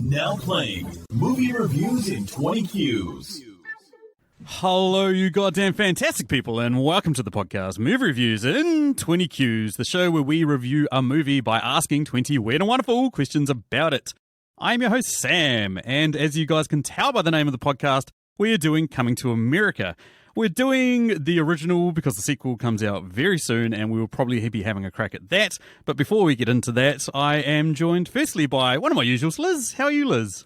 Now playing movie reviews in 20 Qs. Hello, you goddamn fantastic people, and welcome to the podcast Movie Reviews in 20 Qs, the show where we review a movie by asking 20 weird and wonderful questions about it. I'm your host, Sam, and as you guys can tell by the name of the podcast, we are doing Coming to America. We're doing the original because the sequel comes out very soon, and we will probably be having a crack at that. But before we get into that, I am joined firstly by one of my usuals, Liz. How are you, Liz?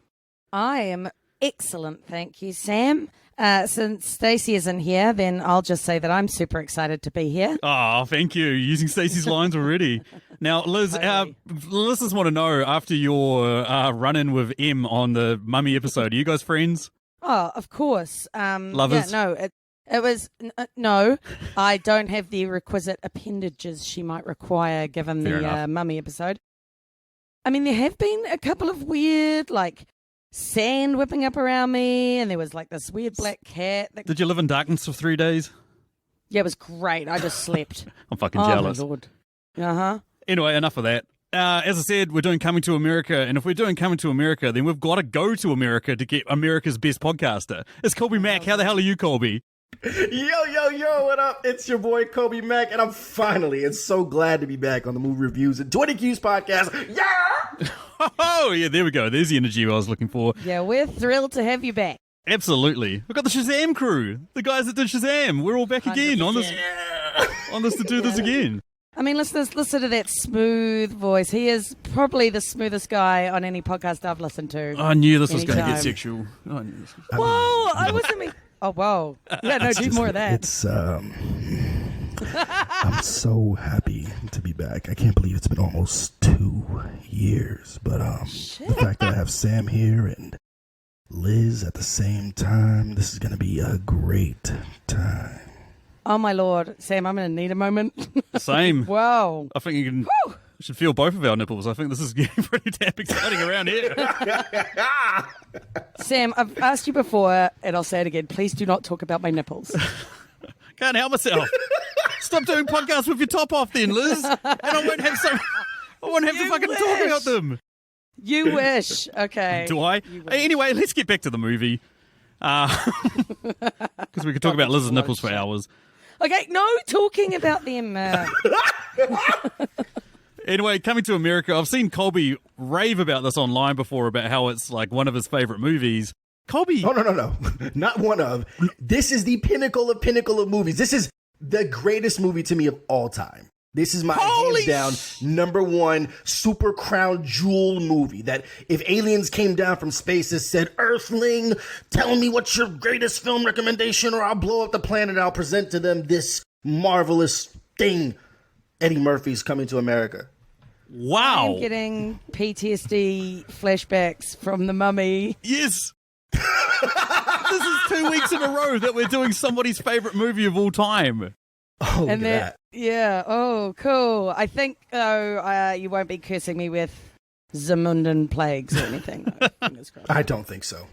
I am excellent, thank you, Sam. Since Stacey isn't here, then I'll just say that I'm super excited to be here. Oh, thank you. Using Stacey's lines already. Now, Liz, Totally. listeners want to know, after your run-in with M on the Mummy episode, are you guys friends? Oh, of course. Lovers? Yeah, no, it was no. I don't have the requisite appendages she might require given Fair the enough. Mummy episode. I mean, there have been a couple of weird, sand whipping up around me, and there was this weird black cat. Did you live in darkness for 3 days? Yeah, it was great. I just slept. I'm fucking Oh, jealous. my Lord. Uh-huh. Anyway, enough of that. As I said, we're doing Coming to America, and if we're doing Coming to America, then we've got to go to America to get America's best podcaster. It's Kolby Mac. How the hell are you, Kolby? Yo, what up? It's your boy Kolby Mac, and I'm finally and so glad to be back on the Movie Reviews and 20 Qs podcast. Yeah! Oh, yeah, there we go. There's the energy I was looking for. Yeah, we're thrilled to have you back. Absolutely. We've got the Shazam crew, the guys that did Shazam. We're all back again on this to do this again. I mean, listeners, listen to that smooth voice. He is probably the smoothest guy on any podcast I've listened to. I knew this was going to get Anytime. sexual. I knew this. Whoa, I wasn't mean. Oh, whoa. Yeah, no, do more of that. It's, I'm so happy to be back. I can't believe it's been almost 2 years, but the fact that I have Sam here and Liz at the same time, this is going to be a great time. Oh, my Lord. Sam, I'm going to need a moment. Same. Whoa. I think you should feel both of our nipples. I think this is getting pretty damn exciting around here. Sam, I've asked you before, and I'll say it again. Please do not talk about my nipples. Can't help myself. Stop doing podcasts with your top off then, Liz. And I won't have to You fucking talk wish. about them. You wish. Okay. Do I? You wish. Anyway, let's get back to the movie. Because we could talk about Liz's nipples for hours. Okay, no talking about them. Anyway, Coming to America, I've seen Kolby rave about this online before, about how it's one of his favorite movies. Kolby, Oh, no. Not one of. This is the pinnacle of movies. This is the greatest movie to me of all time. This is my Holy hands down #1 super crown jewel movie that if aliens came down from space and said, Earthling, tell me what's your greatest film recommendation or I'll blow up the planet. I'll present to them this marvelous thing. Eddie Murphy's Coming to America. wow. I'm getting PTSD flashbacks from the Mummy. Yes. This is 2 weeks in a row that we're doing somebody's favorite movie of all time. Oh, look And at that. yeah, oh, cool. I think, though, you won't be cursing me with Zamundan plagues or anything. Fingers crossed. I don't think so.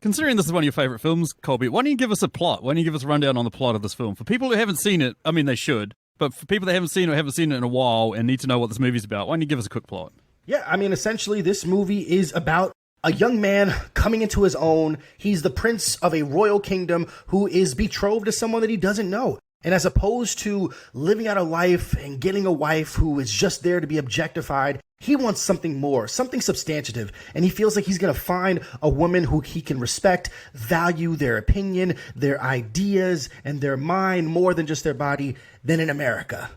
Considering this is one of your favorite films, Kolby, why don't you give us a plot? Why don't you give us a rundown on the plot of this film? For people who haven't seen it, I mean, they should, but for people that haven't seen it in a while and need to know what this movie's about, why don't you give us a quick plot? Yeah, I mean, essentially, this movie is about a young man coming into his own. He's the prince of a royal kingdom who is betrothed to someone that he doesn't know. And as opposed to living out a life and getting a wife who is just there to be objectified, he wants something more, something substantive. And he feels like he's going to find a woman who he can respect, value their opinion, their ideas, and their mind more than just their body than in America.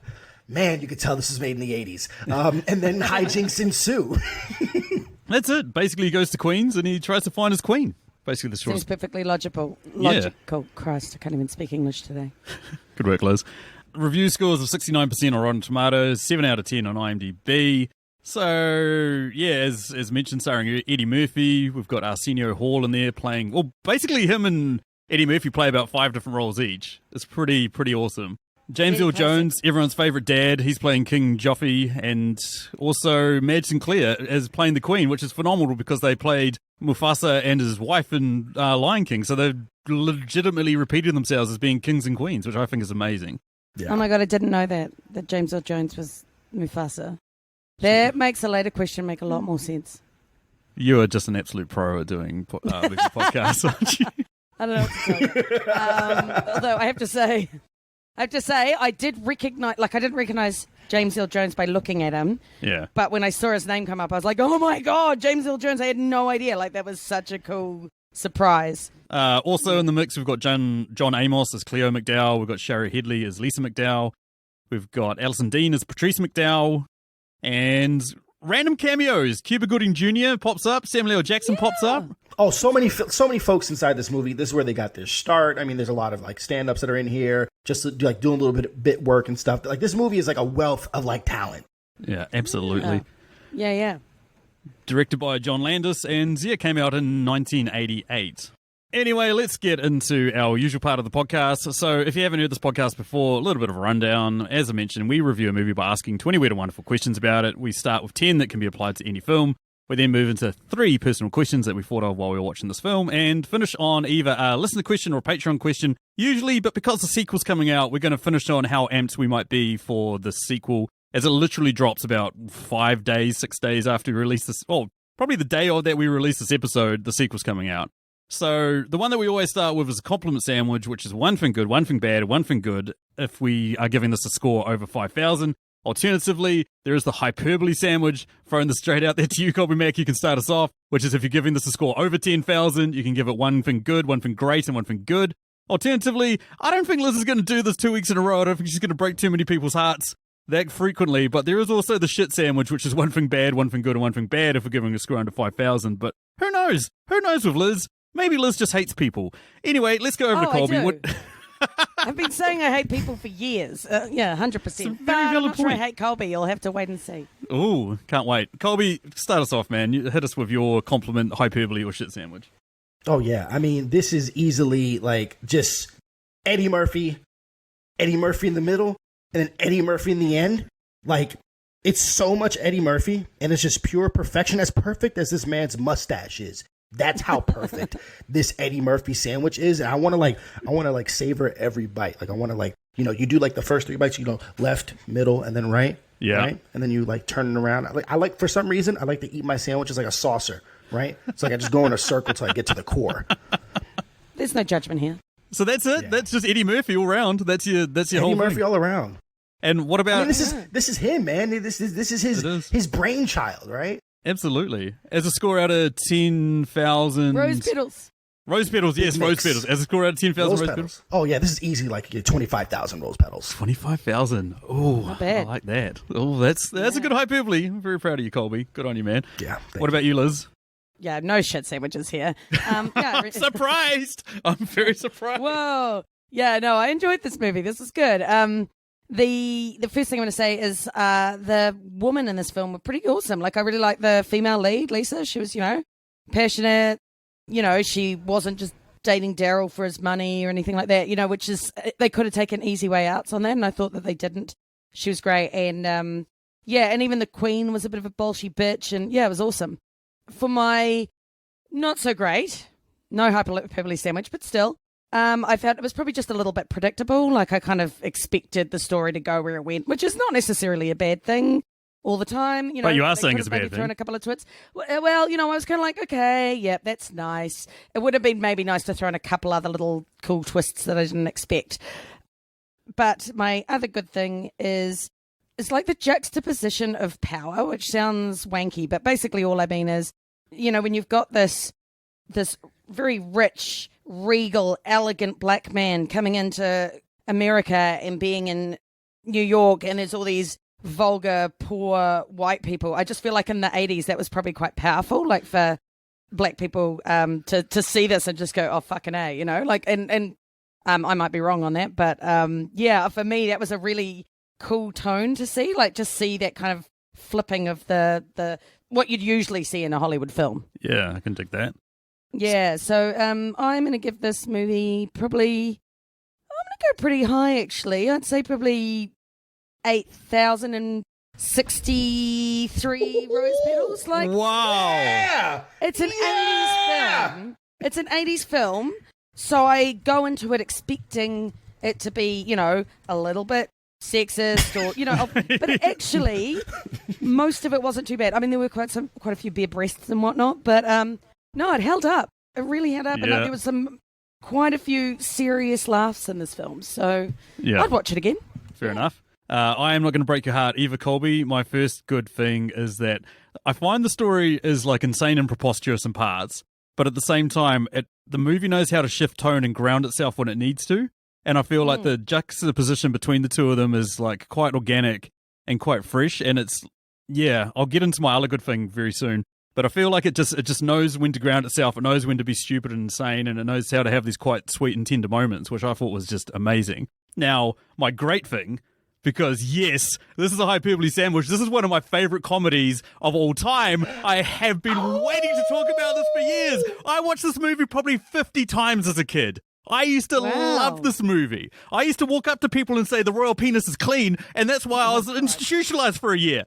Man, you could tell this was made in the 80s. And then hijinks ensue. That's it. Basically, he goes to Queens and he tries to find his queen. Basically, the short. Seems perfectly logical. Yeah. Christ, I can't even speak English today. Good work, Liz. Review scores of 69% on Rotten Tomatoes, 7 out of 10 on IMDb. So, yeah, as mentioned, starring Eddie Murphy, we've got Arsenio Hall in there playing, well, basically him and Eddie Murphy play about 5 different roles each. It's pretty awesome. James Earl Jones, everyone's favourite dad, he's playing King Joffrey, and also Madge Sinclair is playing the Queen, which is phenomenal because they played Mufasa and his wife in Lion King, so they've legitimately repeated themselves as being kings and queens, which I think is amazing. Yeah. Oh my God, I didn't know that James Earl Jones was Mufasa. That makes a later question make a lot more sense. You are just an absolute pro at doing movie podcasts, aren't you? I don't know what to tell you. Although I have to say, I didn't recognize James Earl Jones by looking at him. Yeah. But when I saw his name come up, I was like, oh my God, James Earl Jones. I had no idea. Like, that was such a cool surprise. Also in the mix, we've got John Amos as Cleo McDowell. We've got Shara Headley as Lisa McDowell. We've got Alison Dean as Patrice McDowell. And random cameos. Cuba Gooding Jr. pops up. Samuel L. Jackson pops up. Oh, so many folks inside this movie. This is where they got their start. I mean, there's a lot of like stand-ups that are in here, just like doing a little bit work and stuff. Like this movie is like a wealth of like talent. Yeah, absolutely. Yeah. Directed by John Landis, and came out in 1988. Anyway, let's get into our usual part of the podcast. So if you haven't heard this podcast before, a little bit of a rundown. As I mentioned, we review a movie by asking 20 weird and wonderful questions about it. We start with 10 that can be applied to any film. We then move into 3 personal questions that we thought of while we were watching this film, and finish on either a listener question or a Patreon question, usually, but because the sequel's coming out, we're going to finish on how amped we might be for the sequel, as it literally drops about 5 days, 6 days after we release this. Oh, probably the day that we release this episode, the sequel's coming out. So the one that we always start with is a compliment sandwich, which is one thing good, one thing bad, one thing good, if we are giving this a score over 5,000. Alternatively, there is the hyperbole sandwich, throwing this straight out there to you, Kolby Mac. You can start us off, which is if you're giving this a score over 10,000, you can give it one thing good, one thing great, and one thing good. Alternatively, I don't think Liz is going to do this 2 weeks in a row. I don't think she's going to break too many people's hearts that frequently, but there is also the shit sandwich, which is one thing bad, one thing good, and one thing bad if we're giving a score under 5,000. But who knows? Who knows with Liz? Maybe Liz just hates people. Anyway, let's go over to Kolby. I do. I've been saying I hate people for years. 100%. But I'm not sure I hate Kolby. You'll have to wait and see. Ooh, can't wait. Kolby, start us off, man. You hit us with your compliment, hyperbole, or shit sandwich. Oh, yeah. I mean, this is easily like just Eddie Murphy in the middle, and then Eddie Murphy in the end. Like, it's so much Eddie Murphy, and it's just pure perfection. As perfect as this man's mustache is. That's how perfect this Eddie Murphy sandwich is. And I want to savor every bite. Like I want to you do like the first 3 bites, left, middle, and then right. Yeah. Right. And then you like turn it around. I like for some reason, I like to eat my sandwiches like a saucer. Right. It's like I just go in a circle till I get to the core. There's no judgment here. So that's it. Yeah. That's just Eddie Murphy all around. That's your Eddie whole Murphy thing. all around. And what about this is him, man. This is his brainchild, right? Absolutely. As a score out of 10,000... Rose petals. Rose petals, yes, rose petals. As a score out of 10,000 rose petals. Oh, yeah, this is easy, like 25,000 rose petals. 25,000. Oh, not bad. I like that. Oh, that's a good hyperbole. I'm very proud of you, Kolby. Good on you, man. Yeah. What about you, Liz? Yeah, no shit sandwiches here. I'm surprised. I'm very surprised. Whoa. Yeah, no, I enjoyed this movie. This was good. The first thing I'm going to say is the woman in this film were pretty awesome. Like, I really like the female lead, Lisa. She was, passionate. She wasn't just dating Daryl for his money or anything like that, which is, they could have taken easy way outs on that, and I thought that they didn't. She was great. And, and even the queen was a bit of a bolshy bitch, and, it was awesome. For my not so great, no hyperbole sandwich, but still, I felt it was probably just a little bit predictable. Like, I kind of expected the story to go where it went, which is not necessarily a bad thing all the time. But you are saying it's a bad thing. Thrown a couple of twits. Well, I was kind of like, okay, yep, that's nice. It would have been maybe nice to throw in a couple other little cool twists that I didn't expect. But my other good thing is, it's like the juxtaposition of power, which sounds wanky, but basically all I mean is, when you've got this very rich, regal, elegant black man coming into America and being in New York, and there's all these vulgar, poor white people. I just feel like in the 80s that was probably quite powerful, like for black people to see this and just go, oh, fucking A, and I might be wrong on that, but for me that was a really cool tone to see, like just see that kind of flipping of the what you'd usually see in a Hollywood film. Yeah, I can dig that. Yeah, so I'm going to give this movie I'm going to go pretty high, actually. I'd say probably 8,063 rose petals. Like, wow. Yeah! It's an 80s film. It's an 80s film, so I go into it expecting it to be, a little bit sexist or but actually most of it wasn't too bad. I mean, there were quite a few bare breasts and whatnot, but no, it held up. It really held up, and there was quite a few serious laughs in this film. So I'd watch it again. Fair enough. I am not going to break your heart either, Kolby. My first good thing is that I find the story is like insane and preposterous in parts, but at the same time, the movie knows how to shift tone and ground itself when it needs to. And I feel like the juxtaposition between the two of them is like quite organic and quite fresh. And I'll get into my other good thing very soon. But I feel like it just knows when to ground itself. It knows when to be stupid and insane. And it knows how to have these quite sweet and tender moments, which I thought was just amazing. Now, my great thing, because yes, this is a hyperbole sandwich. This is one of my favorite comedies of all time. I have been waiting to talk about this for years. I watched this movie probably 50 times as a kid. I used to love this movie. I used to walk up to people and say the royal penis is clean, and that's why I was institutionalized for a year.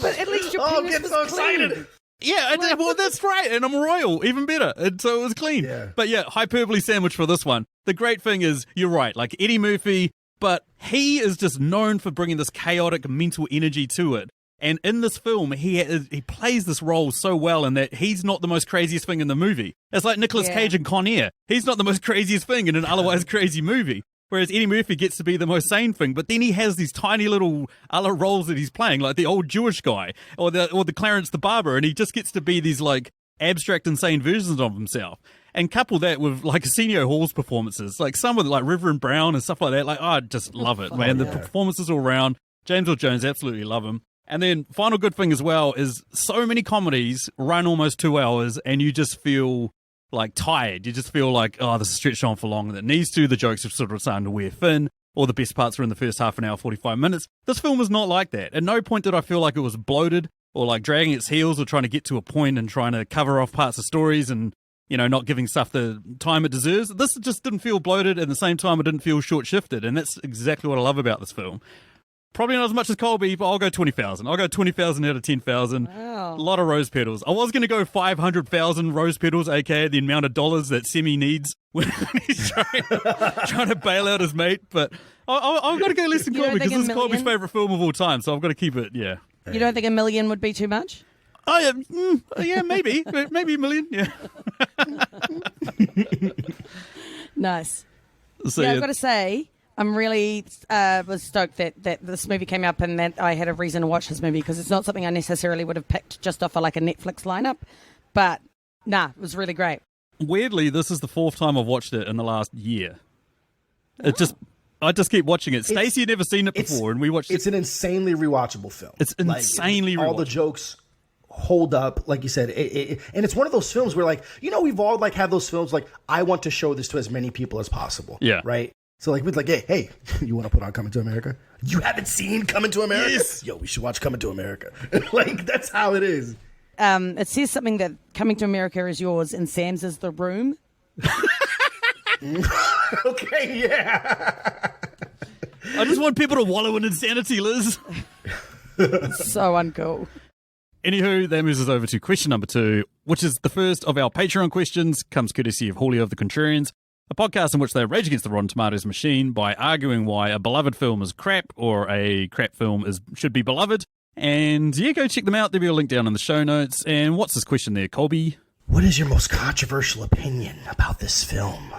But at least your penis get was so clean. excited. Yeah, well, that's right, and I'm royal, even better, and so it was clean. Yeah. But yeah, hyperbole sandwich for this one. The great thing is, you're right, like Eddie Murphy, but he is just known for bringing this chaotic mental energy to it. And in this film, he plays this role so well in that he's not the most craziest thing in the movie. It's like Nikolis Cage in Con Air. He's not the most craziest thing in an otherwise crazy movie. Whereas Eddie Murphy gets to be the most sane thing, but then he has these tiny little other roles that he's playing, like the old Jewish guy or the Clarence the Barber, and he just gets to be these like abstract, insane versions of himself. And couple that with like Arsenio Hall's performances, like some of like Reverend Brown and stuff like that. Like, I just love it, man. The performances all around. James Earl Jones, absolutely love him. And then final good thing as well is so many comedies run almost 2 hours and you just feel like tired. You just feel like, oh, this is stretched on for longer than it needs to. The jokes are sort of starting to wear thin. Or the best parts are in the first half an hour, 45 minutes. This film is not like that. At no point did I feel like it was bloated or like dragging its heels or trying to get to a point and trying to cover off parts of stories and, not giving stuff the time it deserves. This just didn't feel bloated. At the same time, it didn't feel short-shifted. And that's exactly what I love about this film. Probably not as much as Kolby, but I'll go 20,000. I'll go 20,000 out of 10,000. Wow. A lot of rose petals. I was going to go 500,000 rose petals, aka the amount of dollars that Semi needs when he's trying to bail out his mate. But I've got to go less than Kolby because this is Kolby's favourite film of all time. So I've got to keep it, yeah. You don't think $1 million would be too much? Oh, yeah, maybe. Maybe $1 million, yeah. Nice. So, I've got to say, I'm really was stoked that this movie came up and that I had a reason to watch this movie because it's not something I necessarily would have picked just off of like a Netflix lineup. But, it was really great. Weirdly, this is the 4th time I've watched it in the last year. I just keep watching it. Stacey had never seen it before, and we watched it. It's an insanely rewatchable film. It's insanely rewatchable. All the jokes hold up, like you said. And it's one of those films where, like, we've all, like, have those films, like, I want to show this to as many people as possible. Yeah. Right? So, like, we'd like, hey, you want to put on Coming to America? You haven't seen Coming to America? Yes. Yo, we should watch Coming to America. Like, that's how it is. It says something that Coming to America is yours and Sam's is The Room. Okay, yeah. I just want people to wallow in insanity, Liz. So uncool. Anywho, that moves us over to question number 2, which is the first of our Patreon questions, comes courtesy of Julio of the Contrarians, a podcast in which they rage against the Rotten Tomatoes machine by arguing why a beloved film is crap or a crap film should be beloved. And yeah, go check them out. There'll be a link down in the show notes. And what's this question there, Kolby? What is your most controversial opinion about this film?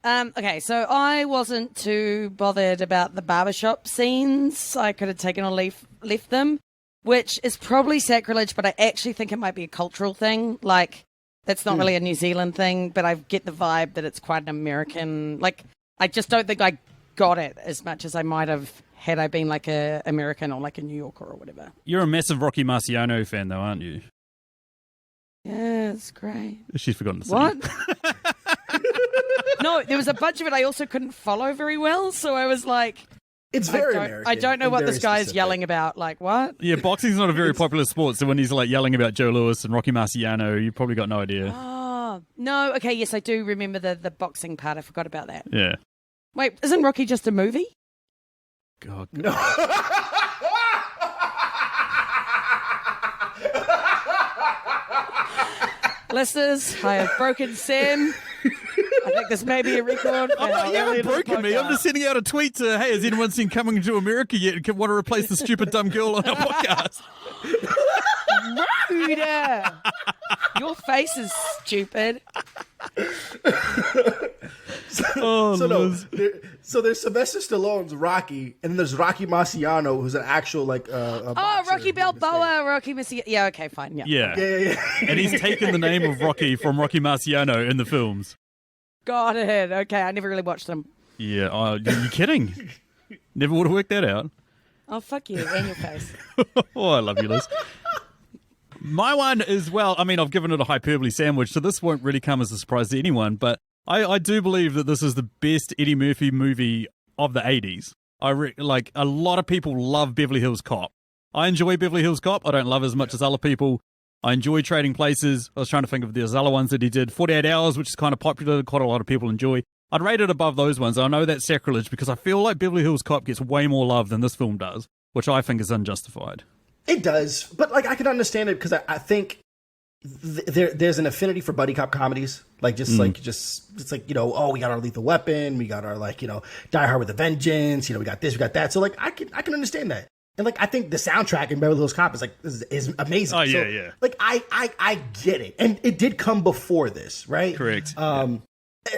Okay, so I wasn't too bothered about the barbershop scenes. I could have taken or left them, which is probably sacrilege, but I actually think it might be a cultural thing. Like, that's not really a New Zealand thing, but I get the vibe that it's quite an American... Like, I just don't think I got it as much as I might have had I been like a American or like a New Yorker or whatever. You're a massive Rocky Marciano fan, though, aren't you? Yeah, it's great. She's forgotten to say. What? No, there was a bunch of it I also couldn't follow very well, so I was like... It's very American. I don't know what this guy is yelling about. Like, what? Yeah, boxing's not a very popular sport, so when he's like yelling about Joe Louis and Rocky Marciano, you probably got no idea. Oh, no. Okay, yes, I do remember the boxing part. I forgot about that. Yeah. Wait, isn't Rocky just a movie? God. No. Listeners, I have broken Sam. I think this may be a record? I'm not, you haven't broken me. I'm just sending out a tweet to, hey, has anyone seen Coming to America yet? And want to replace the stupid dumb girl on our podcast? Rude. Your face is stupid. So there's Sylvester Stallone's Rocky, and then there's Rocky Marciano, who's an actual a boxer Rocky Balboa, Rocky Marciano. Yeah, okay, fine. Yeah. Yeah. And he's taken the name of Rocky from Rocky Marciano in the films. Got it. Okay, I never really watched them. Yeah, are you kidding? Never would have worked that out. Oh, fuck you and your face. Oh, I love you, Liz. My one is, well, I mean, I've given it a hyperbole sandwich, so this won't really come as a surprise to anyone, but I do believe that this is the best Eddie Murphy movie of the 80s. Like, a lot of people love Beverly Hills Cop. I enjoy Beverly Hills Cop. I don't love it as much as other people. I enjoy Trading Places. I was trying to think of those other ones that he did. 48 Hours, which is kind of popular, quite a lot of people enjoy. I'd rate it above those ones. I know that's sacrilege because I feel like Beverly Hills Cop gets way more love than this film does, which I think is unjustified. It does, but like I can understand it because I think there's an affinity for buddy cop comedies, like it's like we got our Lethal Weapon, we got our Die Hard with a Vengeance, we got this, we got that. So like I can understand that, and like I think the soundtrack in Beverly Hills Cop is amazing. Oh yeah, so, yeah. Like I get it, and it did come before this, right? Correct. I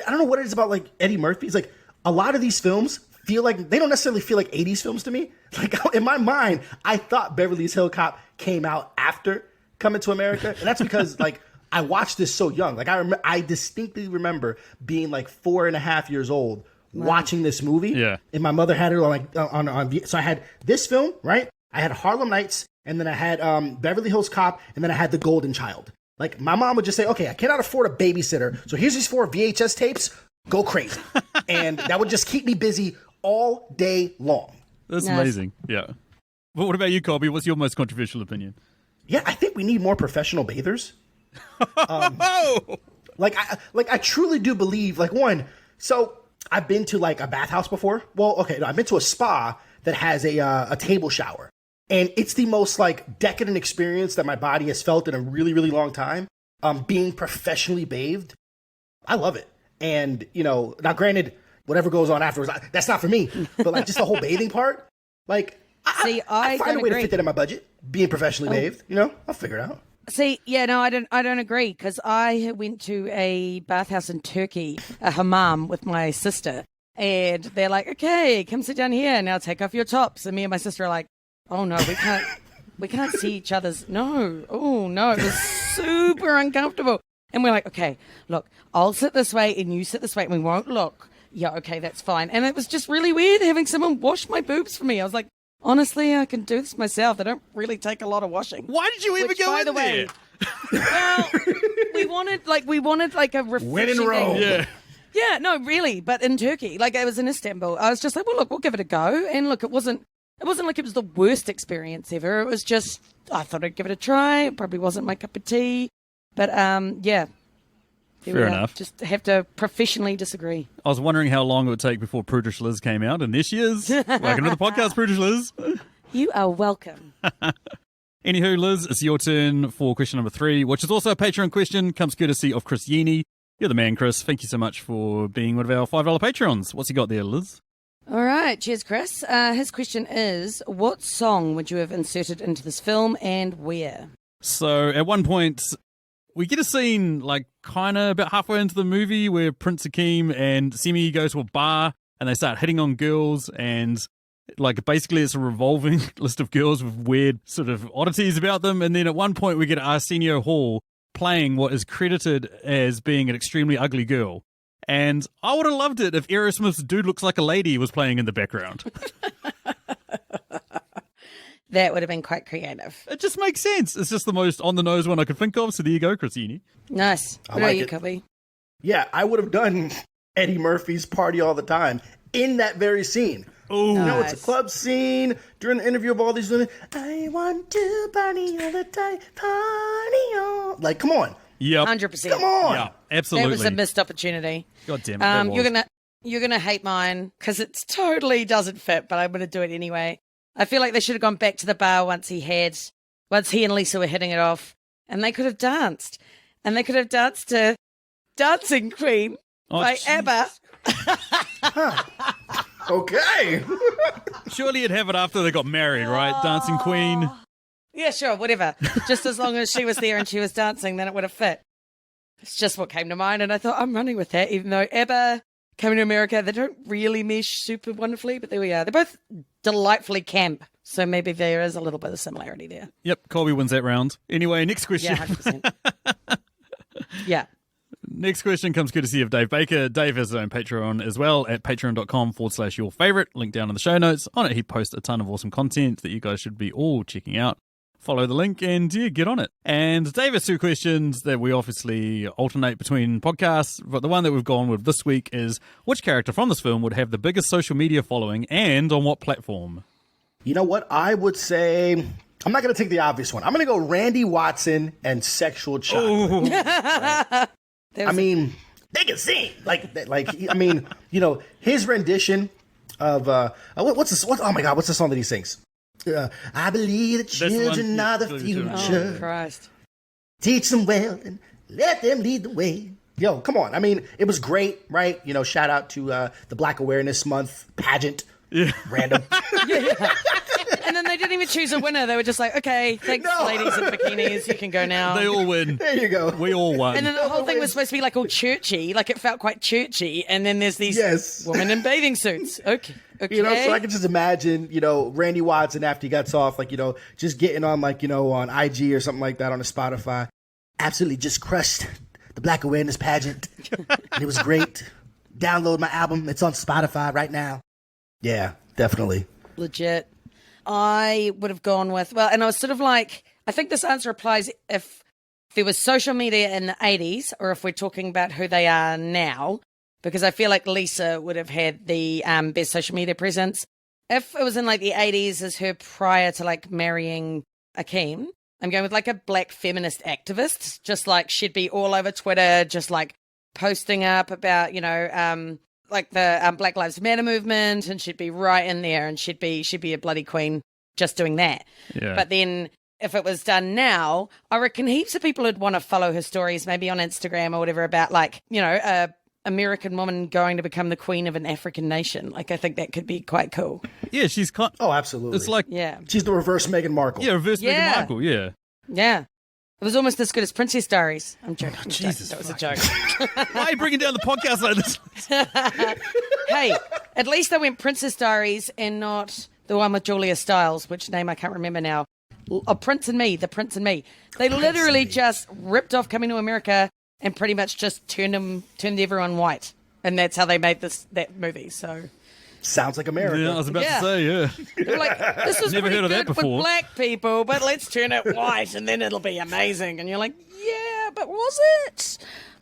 don't know what it is about like Eddie Murphy. It's like a lot of these films feel like they don't necessarily feel like 80s films to me. Like in my mind, I thought Beverly Hills Cop came out after Coming to America, and that's because like I watched this so young. Like I distinctly remember being like 4.5 years old watching this movie. Yeah, and my mother had it on. So I had this film, right? I had Harlem Nights, and then I had Beverly Hills Cop, and then I had The Golden Child. Like my mom would just say, "Okay, I cannot afford a babysitter, so here's these 4 VHS tapes. Go crazy," and that would just keep me busy all day long. That's amazing. Yeah. But what about you, Kolby? What's your most controversial opinion? Yeah, I think we need more professional bathers. I truly do believe, like, one, so I've been to like a bathhouse before. Well, okay, no, I've been to a spa that has a table shower, and it's the most like decadent experience that my body has felt in a really, really long time. Being professionally bathed, I love it. And now granted, whatever goes on afterwards, that's not for me. But like just the whole bathing part, like I find a way to fit that in my budget. Being professionally bathed, I'll figure it out. See, yeah, no, I don't agree because I went to a bathhouse in Turkey, a hammam with my sister, and they're like, "Okay, come sit down here. Now take off your tops." And me and my sister are like, "Oh no, we can't see each other's." No, oh no, it was super uncomfortable. And we're like, "Okay, look, I'll sit this way and you sit this way, and we won't look." Yeah, okay, that's fine. And it was just really weird having someone wash my boobs for me. I was like, honestly, I can do this myself. I don't really take a lot of washing. Why did you even go in there? Well, we wanted like a refreshing. When in Rome. Yeah. Yeah, no, really. But in Turkey, like it was in Istanbul, I was just like, well, look, we'll give it a go. And look, it wasn't like it was the worst experience ever. It was just, I thought I'd give it a try. It probably wasn't my cup of tea. But yeah. Fair enough. Just have to professionally disagree. I was wondering how long it would take before Prudish Liz came out, and there she is. Welcome to the podcast, Prudish Liz. You are welcome. Anywho, Liz, it's your turn for question number 3, which is also a Patreon question. Comes courtesy of Chris Yeni. You're the man, Chris. Thank you so much for being one of our $5 Patreons. What's he got there, Liz? All right. Cheers, Chris. His question is, what song would you have inserted into this film and where? So at one point, we get a scene like kind of about halfway into the movie where Prince Akeem and Simi go to a bar and they start hitting on girls, and like basically it's a revolving list of girls with weird sort of oddities about them. And then at one point we get Arsenio Hall playing what is credited as being an extremely ugly girl. And I would have loved it if Aerosmith's Dude Looks Like a Lady was playing in the background. That would have been quite creative. It just makes sense. It's just the most on-the-nose one I could think of, so there you go, Christine. Nice. What about you, Kolby? Yeah, I would have done Eddie Murphy's Party All the Time in that very scene. Oh, It's a club scene during the interview of all these women. I want to party all the time, party all. Like, come on. Yep. 100%. Come on. Yeah, absolutely. That was a missed opportunity. God damn it. That was. You're gonna hate mine because it totally doesn't fit, but I'm gonna do it anyway. I feel like they should have gone back to the bar once he and Lisa were hitting it off, and they could have danced. And they could have danced to Dancing Queen Oh, by ABBA. Okay. Surely you'd have it after they got married, right? Dancing Queen. Yeah, sure, whatever. Just as long as she was there and she was dancing, then it would have fit. It's just what came to mind, and I thought, I'm running with that, even though ABBA coming to America, they don't really mesh super wonderfully, but there we are. They're both delightfully camp, so maybe there is a little bit of similarity there. Yep, Kolby wins that round. Anyway, next question. Yeah, 100%. Yeah. Next question comes courtesy of Dave Baker. Dave has his own Patreon as well at patreon.com/your favorite. Link down in the show notes. On it, he posts a ton of awesome content that you guys should be all checking out. Follow the link and get on it. And Dave has two questions that we obviously alternate between podcasts, but the one that we've gone with this week is which character from this film would have the biggest social media following and on what platform? You know what? I would say, I'm not going to take the obvious one. I'm going to go Randy Watson and Sexual Chocolate. I mean, they can sing. I mean, you know, his rendition of, what's this? Oh my God, what's the song that he sings? I believe the children are the future. Oh, Christ. Teach them well and let them lead the way. Yo, come on. I mean, it was great, right? You know, shout out to the Black Awareness Month pageant. Yeah. Random. Yeah. And then they didn't even choose a winner. They were just like, okay, thanks, ladies in bikinis. You can go now. They all win. There you go. We all won. And then the whole thing was supposed to be like all churchy. Like it felt quite churchy. And then there's these women in bathing suits. Okay. You know, so I can just imagine, you know, Randy Watson after he gets off, like, you know, just getting on, like, you know, on IG or something like that on a Spotify. Absolutely just crushed the Black Awareness pageant. And it was great. Download my album. It's on Spotify right now. Yeah, definitely. Legit. I would have gone with, well, and I was sort of like, I think this answer applies if there was social media in the 80s or if we're talking about who they are now, because I feel like Lisa would have had the best social media presence. If it was in like the 80s as her prior to like marrying Akeem, I'm going with like a black feminist activist, just like she'd be all over Twitter, just like posting up about, you know, like the Black Lives Matter movement, and she'd be right in there, and she'd be a bloody queen just doing that. Yeah. But then if it was done now, I reckon heaps of people would want to follow her stories, maybe on Instagram or whatever, about like, you know, a American woman going to become the queen of an African nation. Like I think that could be quite cool. Yeah, she's kind. Oh, absolutely. It's like she's the reverse Meghan Markle. Yeah, reverse Meghan Markle. Yeah. Yeah. It was almost as good as Princess Diaries. I'm joking. Jesus, that was a joke. Why are you bringing down the podcast like this? Hey, at least they went Princess Diaries and not the one with Julia Stiles, which name I can't remember now. Oh, Prince and Me, The Prince and Me. They literally just ripped off Coming to America and pretty much just turned everyone white. And that's how they made that movie. So sounds like America. Yeah, I was about to say, yeah. They're like, this was Never pretty heard of that good before. with black people, but let's turn it white and then it'll be amazing. And you're like, yeah, but was it?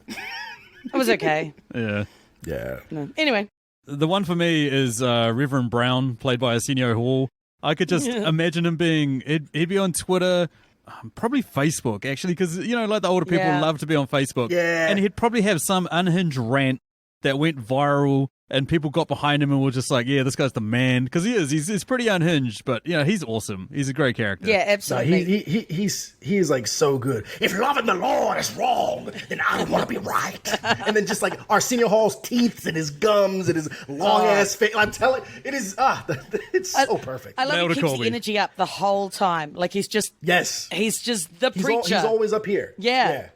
It was okay. Yeah. Yeah. No. Anyway. The one for me is Reverend Brown, played by Arsenio Hall. I could just imagine him being, he'd be on Twitter, probably Facebook, actually, because, you know, like the older people love to be on Facebook. Yeah. And he'd probably have some unhinged rant that went viral, and people got behind him and were just like, yeah, this guy's the man. Because he's pretty unhinged, but, you know, he's awesome. He's a great character. Yeah, absolutely. No, he's like so good. If loving the Lord is wrong, then I don't want to be right. And then just like Arsenio Hall's teeth and his gums and his long ass face. I'm telling it is, it's so perfect. I love he keeps the energy up the whole time. Like he's just the preacher. He's always up here. Yeah.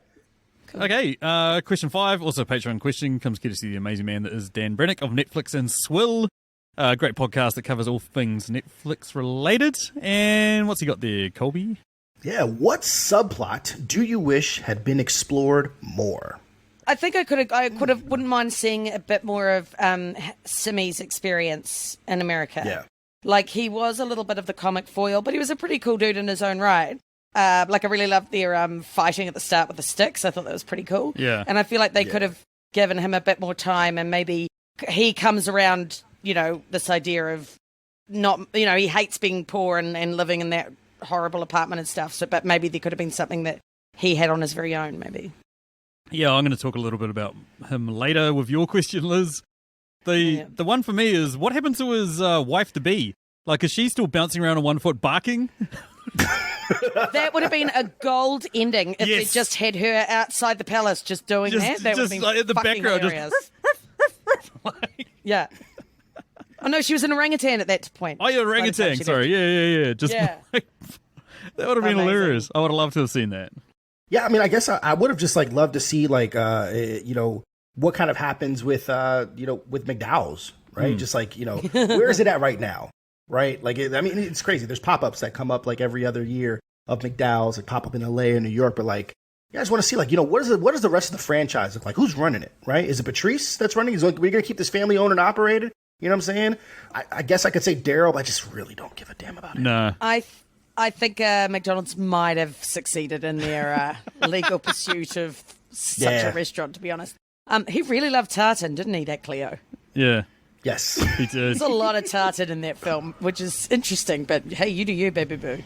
Okay, question 5, also a Patreon question, comes courtesy of the amazing man that is Dan Brennick of Netflix and Swill. Great podcast that covers all things Netflix related. And what's he got there, Kolby? Yeah, what subplot do you wish had been explored more? I think I wouldn't mind seeing a bit more of Simi's experience in America. Yeah. Like he was a little bit of the comic foil, but he was a pretty cool dude in his own right. Like I really loved their fighting at the start with the sticks. I thought that was pretty cool. Yeah. And I feel like they could have given him a bit more time, and maybe he comes around, you know, this idea of not, you know, he hates being poor and living in that horrible apartment and stuff. So, but maybe there could have been something that he had on his very own, maybe. Yeah, I'm going to talk a little bit about him later with your question, Liz. The one for me is, what happened to his wife-to-be? Like, is she still bouncing around on one foot barking? That would have been a gold ending if they just had her outside the palace just doing that. That would have been like in the fucking background, hilarious. Yeah. Oh, no, she was an orangutan at that point. Oh, yeah, By the time orangutan. she Sorry. left. Yeah. Just Yeah. that would have been Amazing. hilarious. I would have loved to have seen that. Yeah, I mean, I guess I would have just like loved to see like what kind of happens with with McDowell's, right? Just like where is it at right now, right? Like it's crazy. There's pop-ups that come up like every other year of McDowell's that pop up in LA and New York, but like you guys want to see like what does the rest of the franchise look like? Who's running it, right? Is it Patrice that's running? Is like we're gonna keep this family owned and operated? You know what I'm saying? I guess I could say Daryl, but I just really don't give a damn about it. No. I think McDonald's might have succeeded in their legal pursuit of such a restaurant, to be honest. He really loved tartan, didn't he, that Cleo? Yeah. Yes. He did. There's a lot of tartan in that film, which is interesting, but hey, you do you, baby boo.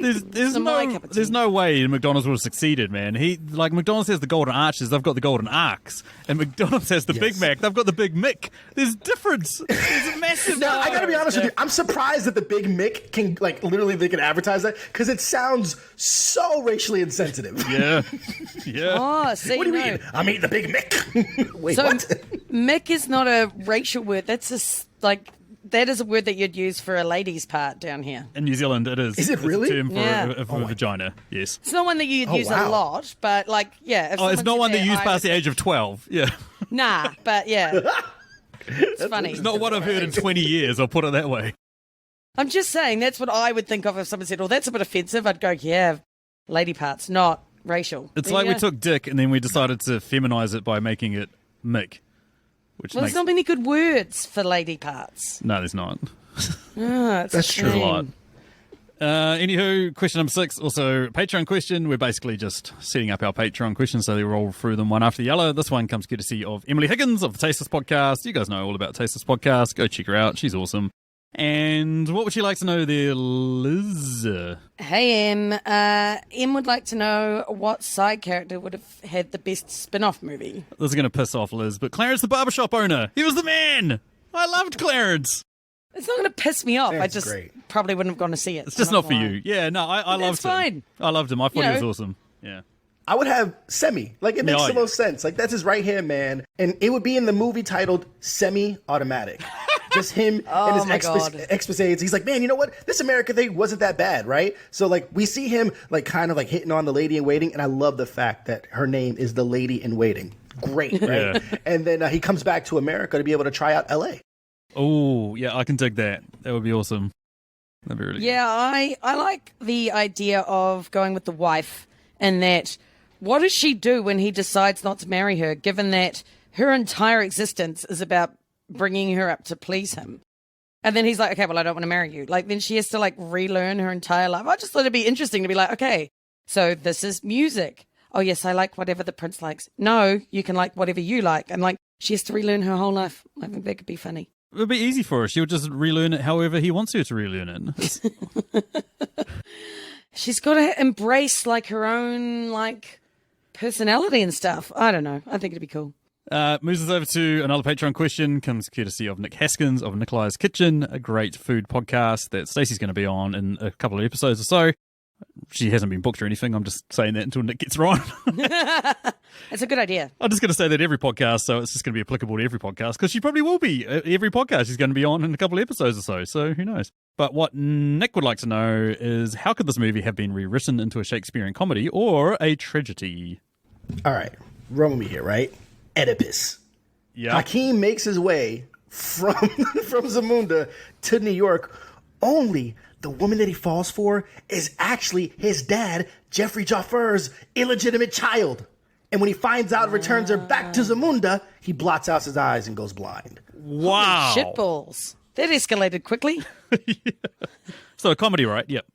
There's no way McDonald's would have succeeded, man. McDonald's has the golden arches, they've got the golden arcs, and McDonald's has the Big Mac, they've got the Big Mick. There's difference. There's a massive. No, I gotta be honest with you. I'm surprised that the Big Mick can literally they can advertise that because it sounds so racially insensitive. Yeah. Oh, see, What do you mean? I'm eating the Big Mick. Wait, So what? Mick is not a racial word. That's that is a word that you'd use for a lady's part down here. In New Zealand, it is. Is it It's really? a term for Yeah. a vagina. Yes. It's not one that you'd use wow. a lot, but if It's someone not said one that that, you use I past would the age of 12. Yeah. Nah, but yeah. It's funny. It's not what I've heard in 20 years, I'll put it that way. I'm just saying that's what I would think of if someone said, "Oh, that's a bit offensive." I'd go, "Yeah, lady parts, not racial." It's There like you we go. took Dick and then we decided to feminize it by making it Mick. Which Well, makes... there's not many good words for lady parts. No, there's not. It's That's a true. There's a lot. shame. Anywho, question number 6, also Patreon question. We're basically just setting up our Patreon questions, so they roll through them one after the other. This one comes courtesy of Emily Higgins of the Tasteless Podcast. You guys know all about Tasteless Podcast. Go check her out. She's awesome. And what would you like to know there, Liz? Hey, Em would like to know what side character would have had the best spin-off movie. This is going to piss off Liz, but Clarence the barbershop owner. He was the man. I loved Clarence. It's not going to piss me off. That's I just great. probably wouldn't have gone to see it. It's just not for you. Yeah, no, I loved That's him. fine. I loved him. I thought You he was know. awesome. Yeah. I would have Semi. Like, it makes Yeah, the most sense. Like, that's his right hand man. And it would be in the movie titled Semi-Automatic. Just him and his my God. exposés. He's like, man, you know what? This America thing wasn't that bad, right? So, like, we see him, like, kind of, like, hitting on the lady in waiting. And I love the fact that her name is the lady in waiting. Great, right? Yeah. And then he comes back to America to be able to try out L.A. Oh, yeah, I can dig that. That would be awesome. That'd be really Yeah, I like the idea of going with the wife and that what does she do when he decides not to marry her, given that her entire existence is about bringing her up to please him. And then he's like, okay, well, I don't want to marry you. Like, then she has to, like, relearn her entire life. I just thought it'd be interesting to be like, okay, so this is music. Oh, yes, I like whatever the prince likes. No, you can like whatever you like. And, like, she has to relearn her whole life. I think that could be funny. It would be easy for her. She would just relearn it however he wants her to relearn it. She's got to embrace, like, her own, like, personality and stuff. I don't know. I think it'd be cool. Moves us over to another Patreon question. Comes courtesy of Nick Haskins of Nikolis Kitchen, a great food podcast that Stacey's going to be on in a couple of episodes or so. She hasn't been booked or anything. I'm just saying that until Nick gets her on. It's a good idea. I'm just going to say that every podcast, so it's just going to be applicable to every podcast, because she probably will be. Every podcast she's going to be on in a couple of episodes or so who knows. But what Nick would like to know is, how could this movie have been rewritten into a Shakespearean comedy or a tragedy? All right, run with me here, right? Oedipus. Yeah. Akeem makes his way from Zamunda to New York. Only the woman that he falls for is actually his dad, Jeffrey Jaffar's illegitimate child. And when he finds out and returns her back to Zamunda, he blots out his eyes and goes blind. Wow. Shitballs. That escalated quickly. So a comedy, right? Yep.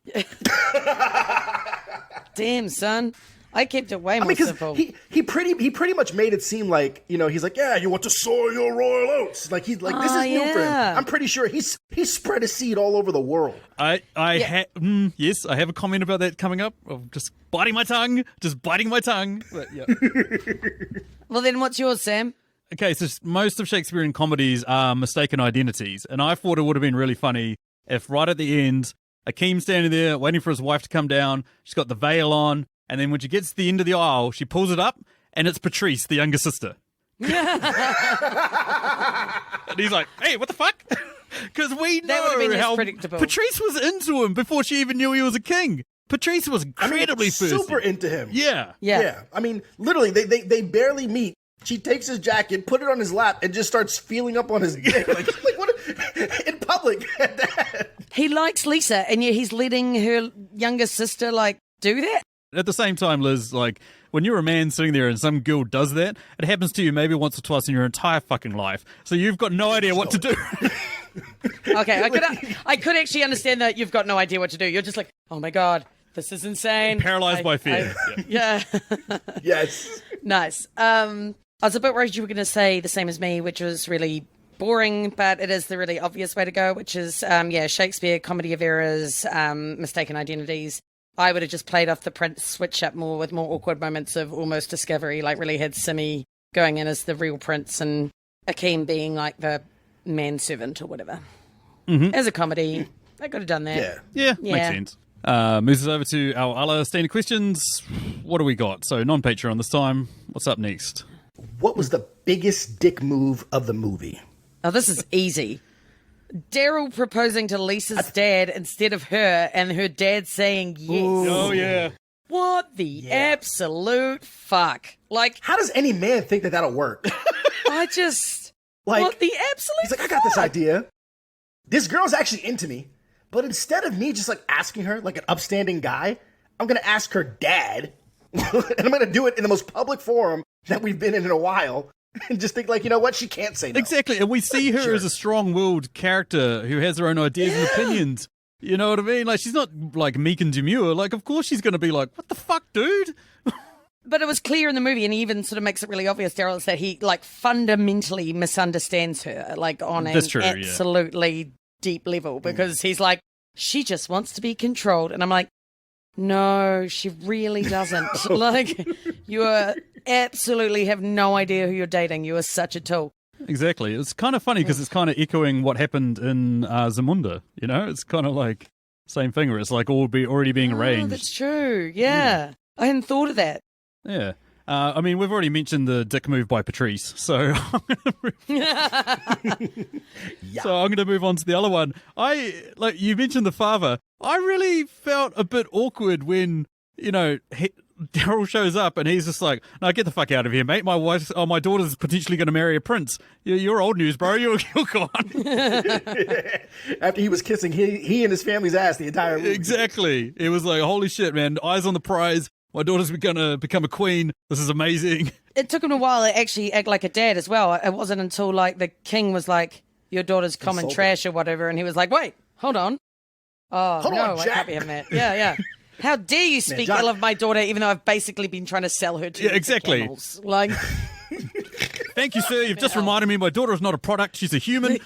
Damn, son. I kept it way more Because simple. he pretty much made it seem like, you know, he's like, yeah, you want to sow your royal oats. Like, he's like, this is new for him. yeah. I'm pretty sure he's spread his seed all over the world. Yes, I have a comment about that coming up. Of just biting my tongue. But, yeah. Well, then what's yours, Sam? Okay, so most of Shakespearean comedies are mistaken identities, and I thought it would have been really funny if right at the end, Akeem's standing there waiting for his wife to come down. She's got the veil on, and then when she gets to the end of the aisle, she pulls it up, and it's Patrice, the younger sister. And he's like, hey, what the fuck? Because we That would have know been how less predictable. Patrice was into him before she even knew he was a king. Patrice was incredibly thirsty. super into him. Yeah. Yeah. I mean, literally, they barely meet. She takes his jacket, put it on his lap, and just starts feeling up on his dick. Like what? In public at that. He likes Lisa, and yet he's letting her younger sister, like, do that? At the same time, Liz, like, when you're a man sitting there and some girl does that, it happens to you maybe once or twice in your entire fucking life. So you've got no idea what to do. Okay, I could actually understand that you've got no idea what to do. You're just like, oh my God, this is insane. Paralyzed by fear. Yeah. Yes. Nice. I was a bit worried you were going to say the same as me, which was really boring, but it is the really obvious way to go, which is, Shakespeare, comedy of errors, mistaken identities. I would have just played off the Prince switch up more with more awkward moments of almost discovery, like really had Simi going in as the real Prince and Akeem being like the manservant or whatever. Mm-hmm. As a comedy, I could have done that. Yeah, makes sense. Moves us over to our other standard questions. What do we got? So non-Patreon this time. What's up next? What was the biggest dick move of the movie? Oh, this is easy. Daryl proposing to Lisa's dad instead of her, and her dad saying yes. Ooh. Oh, yeah. What the absolute fuck? Like, How does any man think that that'll work? I just... Like, what the absolute He's like, I got this idea. This girl's actually into me, but instead of me just like asking her like an upstanding guy, I'm gonna ask her dad, and I'm gonna do it in the most public forum that we've been in a while, and just think like, you know what, she can't say no. Exactly, and we see her as a strong-willed character who has her own ideas and opinions. You know what I mean? Like, she's not like meek and demure. Like, of course she's going to be like, what the fuck, dude? But it was clear in the movie, and he even sort of makes it really obvious, Daryl, is that he like fundamentally misunderstands her, like on an absolutely deep level, because he's like, she just wants to be controlled, and I'm like, no, she really doesn't. Like, you absolutely have no idea who you're dating. You are such a tool. Exactly. It's kind of funny because it's kind of echoing what happened in Zamunda. You know, it's kind of like same thing where it's like already being arranged. That's true. Yeah. I hadn't thought of that. Yeah. I mean, we've already mentioned the dick move by Patrice, so I'm going to move on to the other one. Like you mentioned the father. I really felt a bit awkward when, you know, Daryl shows up and he's just like, no, get the fuck out of here, mate. My daughter's potentially going to marry a prince. You're old news, bro. You're gone. After he was kissing he and his family's ass the entire movie. Exactly. It was like, holy shit, man. Eyes on the prize. My daughter's going to become a queen. This is amazing. It took him a while to actually act like a dad as well. It wasn't until like the king was like, your daughter's common trash or whatever. And he was like, wait, hold on. Oh, Hold on, I Jack. can't be having that. Yeah. How dare you speak John- ill of my daughter, even though I've basically been trying to sell her to Yeah, exactly. camels. Like, Thank you, sir. You've just reminded me my daughter is not a product. She's a human.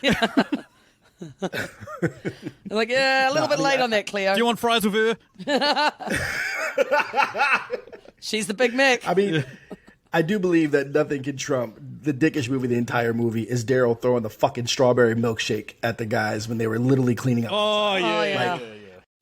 like, yeah, a little bit late on that, Cleo. Do you want fries with her? She's the Big Mac. I mean, I do believe that nothing can trump the dickish movie. The entire movie is Daryl throwing the fucking strawberry milkshake at the guys when they were literally cleaning up. Oh, yeah. yeah.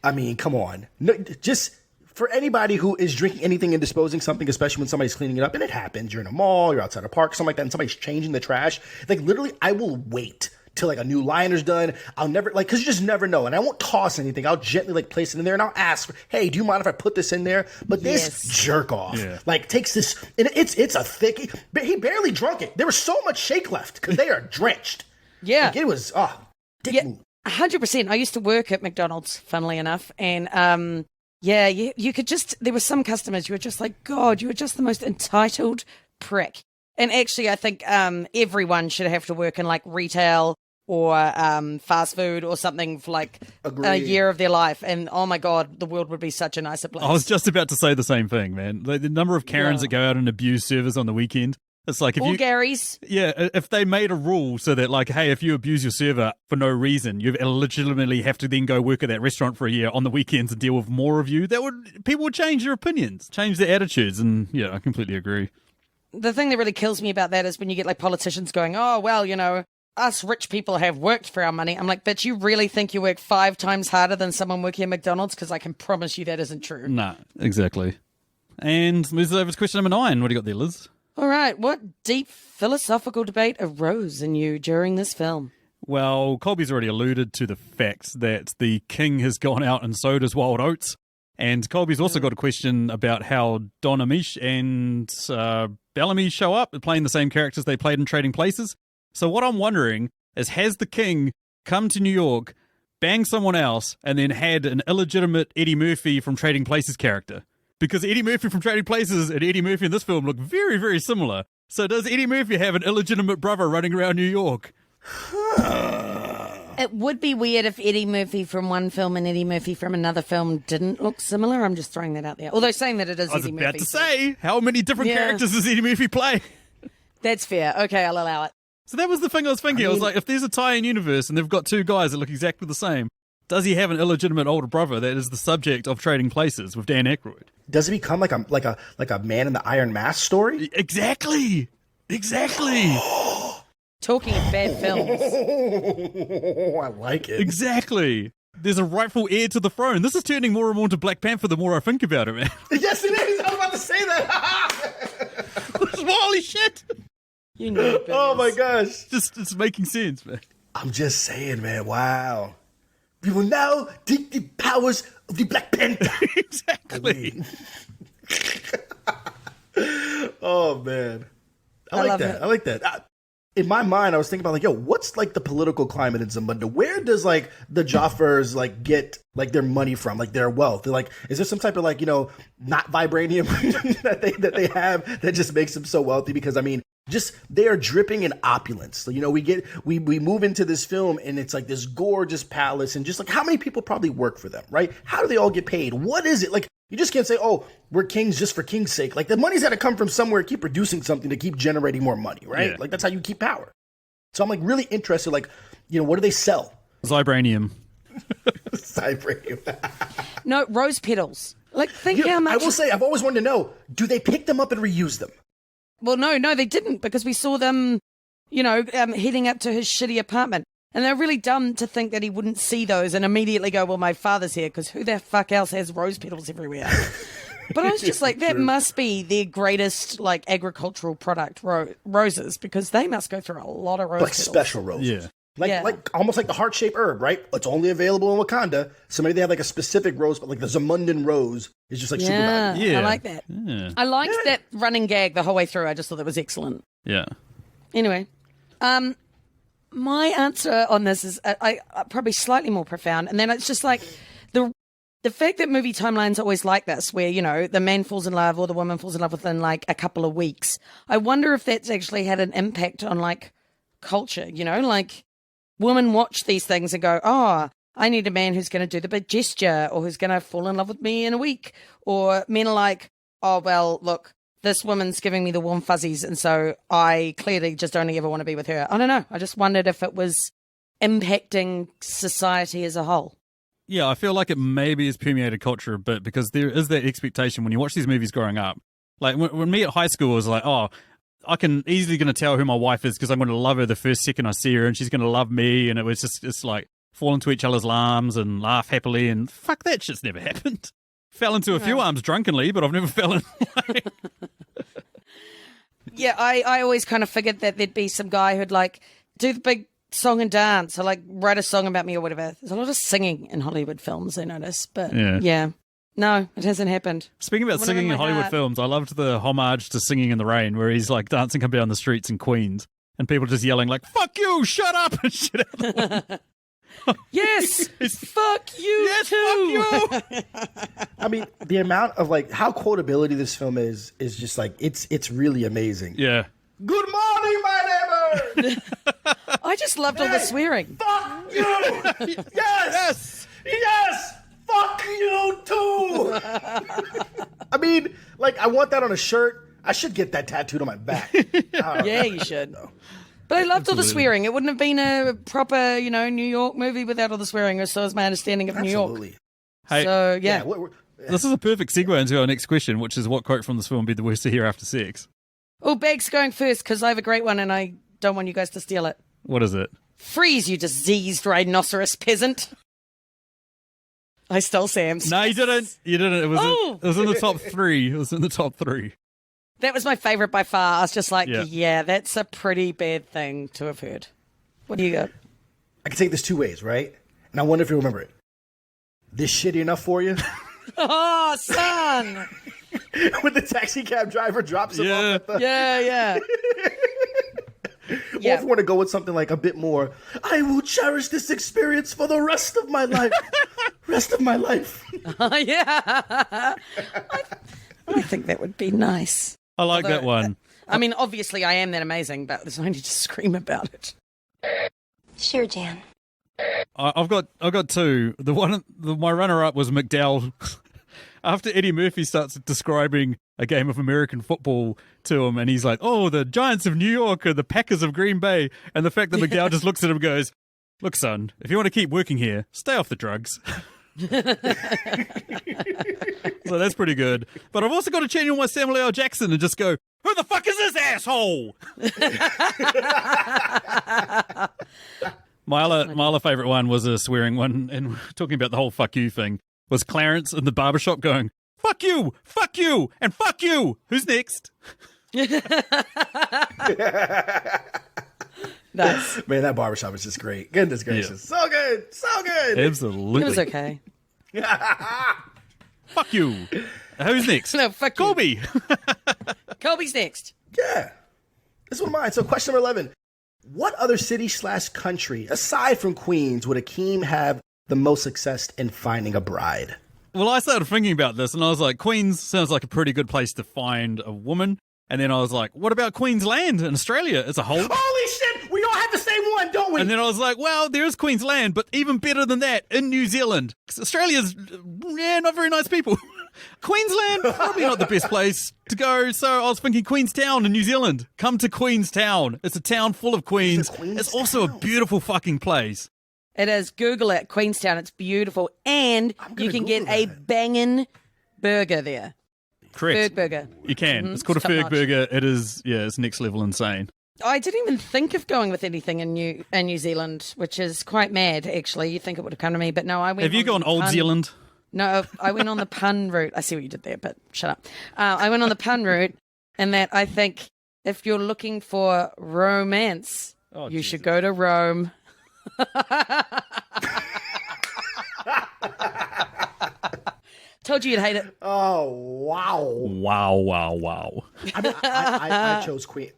I mean, come on. No, just for anybody who is drinking anything and disposing something, especially when somebody's cleaning it up, and it happens, you're in a mall, you're outside a park, something like that, and somebody's changing the trash. Like, literally, I will wait till like a new liner's done. I'll never, like, because you just never know. And I won't toss anything. I'll gently like place it in there and I'll ask, hey, do you mind if I put this in there? But this jerk off like takes this, and it's a thick, he barely drunk it. There was so much shake left because they are drenched. Yeah. Like, it was, dick move. 100%. I used to work at McDonald's, funnily enough, and you could just, there were some customers, you were just like, God, you were just the most entitled prick. And actually, I think everyone should have to work in like retail or fast food or something for like a year of their life. And oh my God, the world would be such a nicer place. I was just about to say the same thing, man. Like, the number of Karens that go out and abuse servers on the weekend. It's like if Gary's. Yeah, if they made a rule so that like, hey, if you abuse your server for no reason, you legitimately have to then go work at that restaurant for a year on the weekends and deal with more of you, people would change their opinions, change their attitudes. And yeah, I completely agree. The thing that really kills me about that is when you get like politicians going, oh, well, you know, us rich people have worked for our money. I'm like, but you really think you work 5 times harder than someone working at McDonald's? Because I can promise you that isn't true. Nah, exactly. And moves over to question number 9. What do you got there, Liz? All right, what deep philosophical debate arose in you during this film? Well, Colby's already alluded to the fact that the king has gone out and sowed his wild oats. And Colby's also got a question about how Don Amish and Bellamy show up playing the same characters they played in Trading Places. So what I'm wondering is, has the king come to New York, banged someone else, and then had an illegitimate Eddie Murphy from Trading Places character? Because Eddie Murphy from Trading Places and Eddie Murphy in this film look very, very similar. So does Eddie Murphy have an illegitimate brother running around New York? It would be weird if Eddie Murphy from one film and Eddie Murphy from another film didn't look similar. I'm just throwing that out there. Although saying that it is Eddie Murphy. I was about to say, how many different characters does Eddie Murphy play? That's fair. Okay, I'll allow it. So that was the thing I was thinking. I was like, if there's a tie-in universe and they've got two guys that look exactly the same, does he have an illegitimate older brother that is the subject of Trading Places with Dan Aykroyd? Does it become like a Man in the Iron Mask story? Exactly. Talking of bad films. I like it. Exactly. There's a rightful heir to the throne. This is turning more and more into Black Panther the more I think about it, man. Yes, it is. I was about to say that. Holy shit. You know. Oh my gosh. It's making sense, man. I'm just saying, man. Wow. We will now take the powers of the Black Panther. Exactly. Oh man. I like that. It. I like that. In my mind, I was thinking about like, yo, what's like the political climate in Zimbabwe? Where does like the Joffers like get like their money from, like their wealth? They're like, is there some type of like, not vibranium that they have that just makes them so wealthy? Because I mean, just they are dripping in opulence. So, we move into this film and it's like this gorgeous palace and just like how many people probably work for them, right? How do they all get paid? What is it like? You just can't say, oh, we're kings just for king's sake. Like, the money's got to come from somewhere, keep producing something to keep generating more money, right? Yeah. Like, that's how you keep power. So I'm, like, really interested, like, what do they sell? Vibranium. Vibranium. No, rose petals. Like, think how much... I will say, I've always wanted to know, do they pick them up and reuse them? Well, no, they didn't, because we saw them, heading up to his shitty apartment. And they're really dumb to think that he wouldn't see those and immediately go, well, my father's here, because who the fuck else has rose petals everywhere? But I was just like, that must be their greatest, like, agricultural product, roses, because they must go through a lot of rose Like petals. special roses. Yeah. Like almost like the heart-shaped herb, right? It's only available in Wakanda. So maybe they have like a specific rose, but like the Zamundan rose is just like super valuable. Yeah. I like that. Yeah. I liked that running gag the whole way through. I just thought that was excellent. Yeah. Anyway, my answer on this is I probably slightly more profound, and then it's just like the fact that movie timelines are always like this, where the man falls in love or the woman falls in love within like a couple of weeks. I wonder if that's actually had an impact on like culture. Like women watch these things and go, "Oh, I need a man who's going to do the big gesture or who's going to fall in love with me in a week," or men are like, "Oh, well, look. This woman's giving me the warm fuzzies, and so I clearly just only ever want to be with her." I don't know. I just wondered if it was impacting society as a whole. Yeah, I feel like it maybe has permeated culture a bit because there is that expectation when you watch these movies growing up. Like when me at high school was like, oh, I can easily going to tell who my wife is because I'm going to love her the first second I see her and she's going to love me. And it was just, it's like fall into each other's arms and laugh happily and fuck that shit's never happened. Fell into a few arms drunkenly, but I've never fell in. Yeah, I always kind of figured that there'd be some guy who'd like do the big song and dance or like write a song about me or whatever. There's a lot of singing in Hollywood films, I notice. But yeah. No, it hasn't happened. Speaking about singing in Hollywood films, I loved the homage to Singing in the Rain where he's like dancing up down the streets in Queens and people just yelling like, fuck you, shut up and shit out the window. Yes, fuck you yes, too. Fuck you. I mean, the amount of like how quotability this film is just like it's really amazing. Yeah. Good morning, my neighbor. I just loved all the swearing. Fuck you. Yes. Yes. Fuck you too. I mean, like I want that on a shirt. I should get that tattooed on my back. Yeah, you should. But I loved all the swearing. It wouldn't have been a proper, New York movie without all the swearing, or so is my understanding of New York. Hey, so, yeah. This is a perfect segue into our next question, which is what quote from this film would be the worst to hear after sex? Oh, Bag's going first, because I have a great one, and I don't want you guys to steal it. What is it? Freeze, you diseased rhinoceros peasant. I stole Sam's. No, you didn't. You didn't. It was in the top three. It was in the top three. That was my favourite by far. I was just like, Yeah. yeah, that's a pretty bad thing to have heard. What do you got? I can take this two ways, right? And I wonder if you remember it. This shitty enough for you? Oh, son! When the taxi cab driver drops him off at the... Yeah. Or if you want to go with something like a bit more, I will cherish this experience for the rest of my life. Rest of my life. Yeah. I think that would be nice. I like that one. I mean, obviously I am that amazing, but there's no need to scream about it. Sure, Jan. I've got two. My runner-up was McDowell. After Eddie Murphy starts describing a game of American football to him, and he's like, "Oh, the Giants of New York or the Packers of Green Bay," and the fact that McDowell just looks at him and goes, "Look, son, if you want to keep working here, stay off the drugs." So that's pretty good. But I've also got to change on my Samuel L. Jackson and just go, "Who the fuck is this asshole?" My other favourite one was a swearing one, and talking about the whole "fuck you" thing, was Clarence in the barbershop going, "Fuck you, and fuck you. Who's next?" Nice. Man, that barbershop is just great. Goodness gracious. Yeah. So good. Absolutely. It was okay. Fuck you. Who's next? No, fuck you. Kolby. Kolby's next. Yeah. This one of mine. So question number 11. What other city/country, aside from Queens, would Akeem have the most success in finding a bride? Well, I started thinking about this, and I was like, Queens sounds like a pretty good place to find a woman. And then I was like, what about Queensland in Australia as a whole? Holy shit! We all have the same one, don't we? And then I was like, well, there is Queensland, but even better than that, in New Zealand. 'Cause Australia's, not very nice people. Queensland, probably not the best place to go. So I was thinking Queenstown in New Zealand. Come to Queenstown. It's a town full of queens. It's also a beautiful fucking place. It is. Google it, Queenstown. It's beautiful. And you can get a banging burger there. Correct. Ferg burger. You can. Mm-hmm. It's called a Top Ferg notch. burger. It is, it's next level insane. I didn't even think of going with anything in New Zealand, which is quite mad, actually. You'd think it would have come to me, but no, I went. Have you on gone the Old pun- Zealand? No, I went on the pun route. I see what you did there, but shut up. I went on the pun route, and that I think if you're looking for romance, you should go to Rome. Told you you'd hate it. Oh, wow. Wow. I mean, I chose Queen.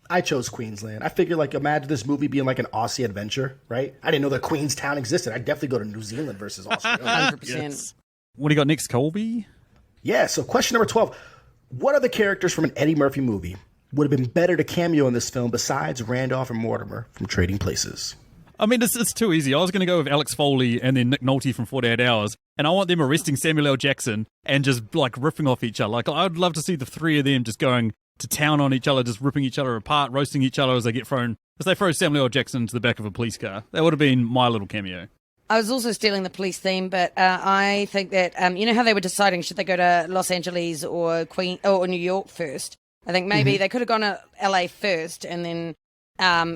I chose Queensland. I figured, like, imagine this movie being like an Aussie adventure, right? I didn't know that Queenstown existed. I'd definitely go to New Zealand versus Australia. 100%. Yes. What do you got next, Kolby? Yeah, so question number 12. What other characters from an Eddie Murphy movie would have been better to cameo in this film besides Randolph and Mortimer from Trading Places? I mean, it's too easy. I was going to go with Alex Foley and then Nick Nolte from 48 Hours, and I want them arresting Samuel L. Jackson and just, like, ripping off each other. Like, I'd love to see the three of them just going to town on each other, just ripping each other apart, roasting each other as they throw Samuel L. Jackson into the back of a police car. That would have been my little cameo. I was also stealing the police theme, but I think that you know how they were deciding should they go to Los Angeles or New York first. I think maybe they could have gone to LA first, and then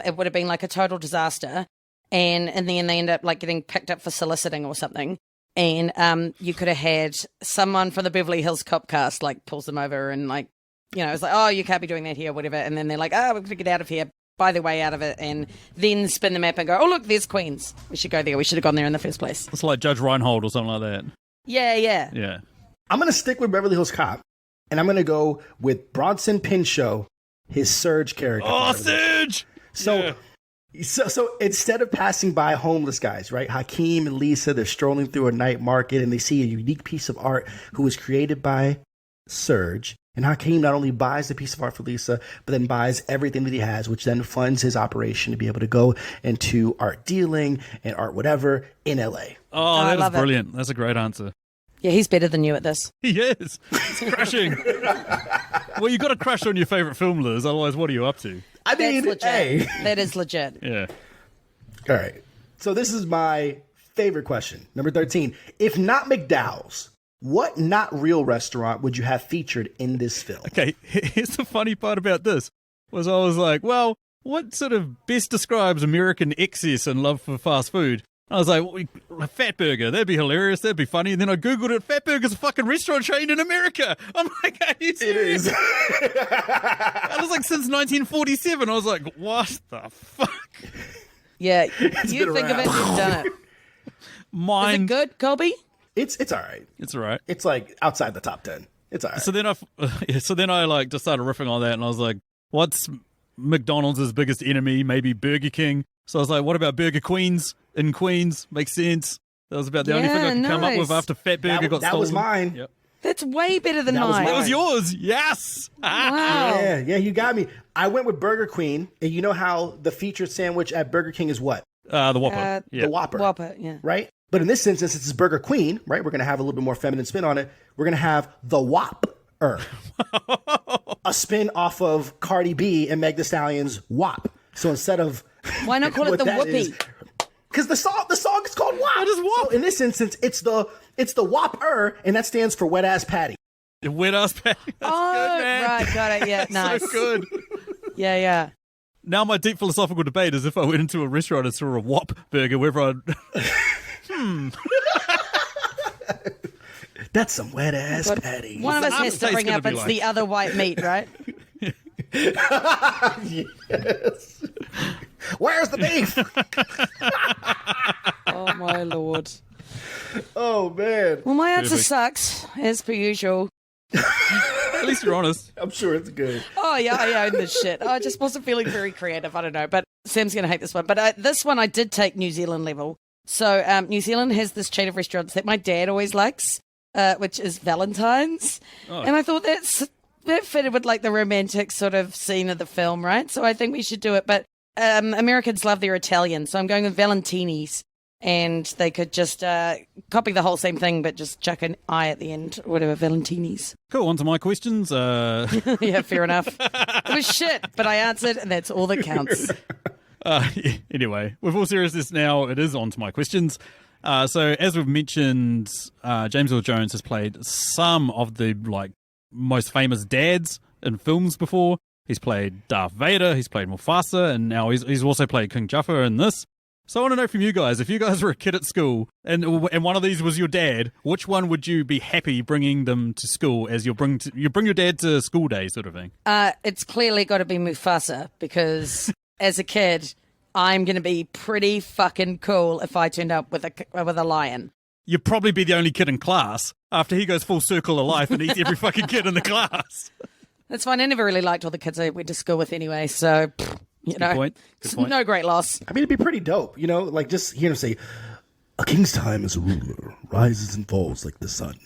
it would have been like a total disaster. And in the end, they end up like getting picked up for soliciting or something. And you could have had someone from the Beverly Hills Cop cast like pulls them over and like, it's like, oh, you can't be doing that here, whatever. And then they're like, oh, we're going to get out of here. Buy their way out of it, and then spin the map and go, oh, look, there's Queens. We should go there. We should have gone there in the first place. It's like Judge Reinhold or something like that. Yeah. Yeah. I'm going to stick with Beverly Hills Cop, and I'm going to go with Bronson Pinchot, his Surge character. Oh, Surge! So instead of passing by homeless guys, right? Hakeem and Lisa, they're strolling through a night market, and they see a unique piece of art who was created by Surge. And Hakeem not only buys the piece of art for Lisa, but then buys everything that he has, which then funds his operation to be able to go into art dealing and art whatever in LA. Oh, that is love it. brilliant. That's a great answer. Yeah, he's better than you at this. He is. He's crushing. Well, you got to crush on your favourite film, Liz. Otherwise, what are you up to? I mean, That's legit. hey. That is legit. Yeah. All right. So this is my favorite question. Number 13. If not McDowell's, what not real restaurant would you have featured in this film? Okay, here's the funny part about this. Was I was like, well, what sort of best describes American excess and love for fast food? I was like, a Fat Burger, that'd be hilarious, that'd be funny. And then I Googled it, Fat Burger's a fucking restaurant chain in America. I'm like, are you serious? It is. That was like since 1947. I was like, what the fuck? Yeah, It's you been think of it, around. you've done it. Is it good, Kolby? It's all right. It's all right. It's like outside the top 10. It's all right. So then I like just started riffing on that, and I was like, what's McDonald's biggest enemy? Maybe Burger King. So I was like, what about Burger Queens in Queens? Makes sense. That was about the only thing I could come up with after Fat Burger got stolen. That was mine. Yep. That's way better than That was mine. That was yours. Yes. Wow. Yeah, you got me. I went with Burger Queen, and you know how the featured sandwich at Burger King is what? The Whopper. Yeah. The Whopper. Whopper, yeah. Right? But in this instance, it's Burger Queen, right? We're going to have a little bit more feminine spin on it. We're going to have the Whopper. A spin off of Cardi B and Meg Thee Stallion's WAP. So instead of... Why not call it what the that Whoopee? is- Because the song is called WAP. What is WAP? So in this instance, it's the Whopper, and that stands for wet ass patty. Wet ass patty. That's Oh, good, man. right, got it. Yeah, nice. So good. Yeah, yeah. Now my deep philosophical debate is if I went into a restaurant and saw a Whop burger, whether I'd... That's some wet ass But patty. one of us the has to aftertaste bring gonna up be it's like? the other white meat, right? Yes. Where's the beef? Oh, my Lord. Oh man. Well, my answer Perfect. sucks, as per usual. At least you're honest. I'm sure it's good. Oh, yeah, I own this shit. I just wasn't feeling very creative. I don't know. But Sam's going to hate this one. But this one I did take New Zealand level. So New Zealand has this chain of restaurants that my dad always likes, which is Valentine's. Oh. And I thought that fitted with like the romantic sort of scene of the film, right? So I think we should do it. But Americans love their Italian. So I'm going with Valentini's. And they could just copy the whole same thing, but just chuck an I at the end, whatever, Valentini's. Cool, on to my questions. Yeah, fair enough. It was shit, but I answered, and that's all that counts. Anyway, with all seriousness now, it is on to my questions. So as we've mentioned, James Earl Jones has played some of the like most famous dads in films before. He's played Darth Vader, he's played Mufasa, and now he's also played King Jaffa in this. So I want to know from you guys, if you guys were a kid at school and one of these was your dad, which one would you be happy bringing them to school as you bring your dad to school day sort of thing? It's clearly got to be Mufasa, because as a kid, I'm going to be pretty fucking cool if I turned up with a lion. You'd probably be the only kid in class after he goes full circle of life and eats every fucking kid in the class. That's fine. I never really liked all the kids I went to school with anyway, so... You know, Good point. Good point. No great loss. I mean, it'd be pretty dope, you know, like just hear him say, "A king's time as a ruler rises and falls like the sun.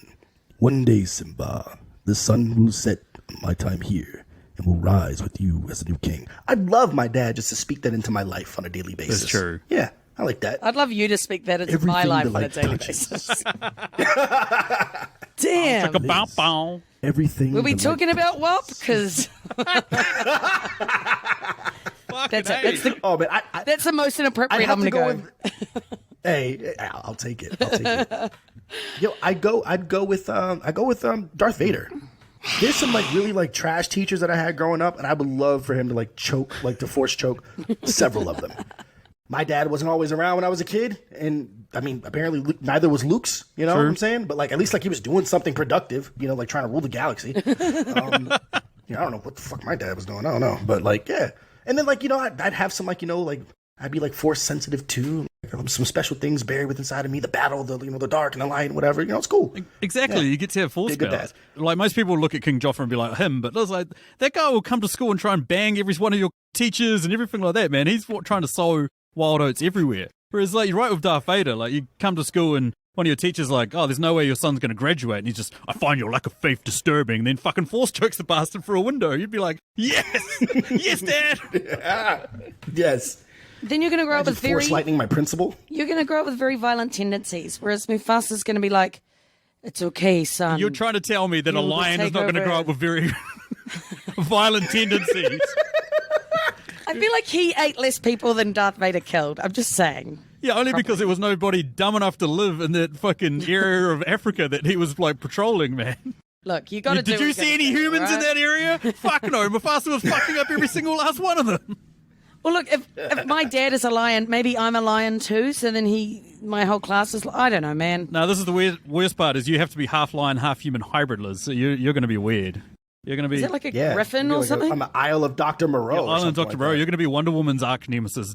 One day, Simba, the sun will set on my time here and will rise with you as a new king." I'd love my dad just to speak that into my life on a daily basis. That's true. Yeah, I like that. I'd love you to speak that into my Everything life the on a light daily touches. basis. Damn. Like a bow bow. Everything. Were we the talking light about WAP? Because Fucking that's it. hey. Oh man, That's the most I'd inappropriate have I'm to going to go go. with. Hey, I'll take it. I'll take it. Yo, I'd go with Darth Vader. There's some like really like trash teachers that I had growing up, and I would love for him to like choke, like to force choke several of them. My dad wasn't always around when I was a kid, and I mean, apparently neither was Luke's. You know what I'm saying? But like, at least like he was doing something productive. You know, like trying to rule the galaxy. I don't know what the fuck my dad was doing. I don't know, but like, yeah. And then like, you know, I'd have some like, you know, like I'd be like force sensitive too. Like, some special things buried within inside of me. The battle, the dark and the light, whatever. You know, it's cool. Exactly, Yeah. you get to have force Be a good powers. dad. Like most people look at King Jaffa and be like him, but it's like that guy will come to school and try and bang every one of your teachers and everything like that. Man, he's trying to sow wild oats everywhere. Whereas like you're right with Darth Vader, like you come to school and one of your teachers like, "Oh, there's no way your son's going to graduate," and he's just, "I find your lack of faith disturbing," and then fucking force chokes the bastard through a window. You'd be like, "Yes, yes, Dad." Yes. Then you're going to grow up with Just force lightning my principal. You're going to grow up with very violent tendencies, whereas Mufasa's going to be like, "It's okay, son." You're trying to tell me that a You'll lion is take not going to over. grow up with very violent tendencies. I feel like he ate less people than Darth Vader killed. I'm just saying. Yeah, only because there was nobody dumb enough to live in that fucking area of Africa that he was like patrolling, man. Look, you got to do. Did you see any humans in that area? Fuck no, Mufasa was fucking up every single last one of them. Well, look, if my dad is a lion, maybe I'm a lion too. So then my whole class is. I don't know, man. No, this is the worst part. Is you have to be half lion, half human hybrid, Liz. So you're going to be weird. You're going to be. Is it like a griffin or something? I'm an Isle of Dr. Moreau. Island of Dr. Moreau. You're going to be Wonder Woman's arch nemesis.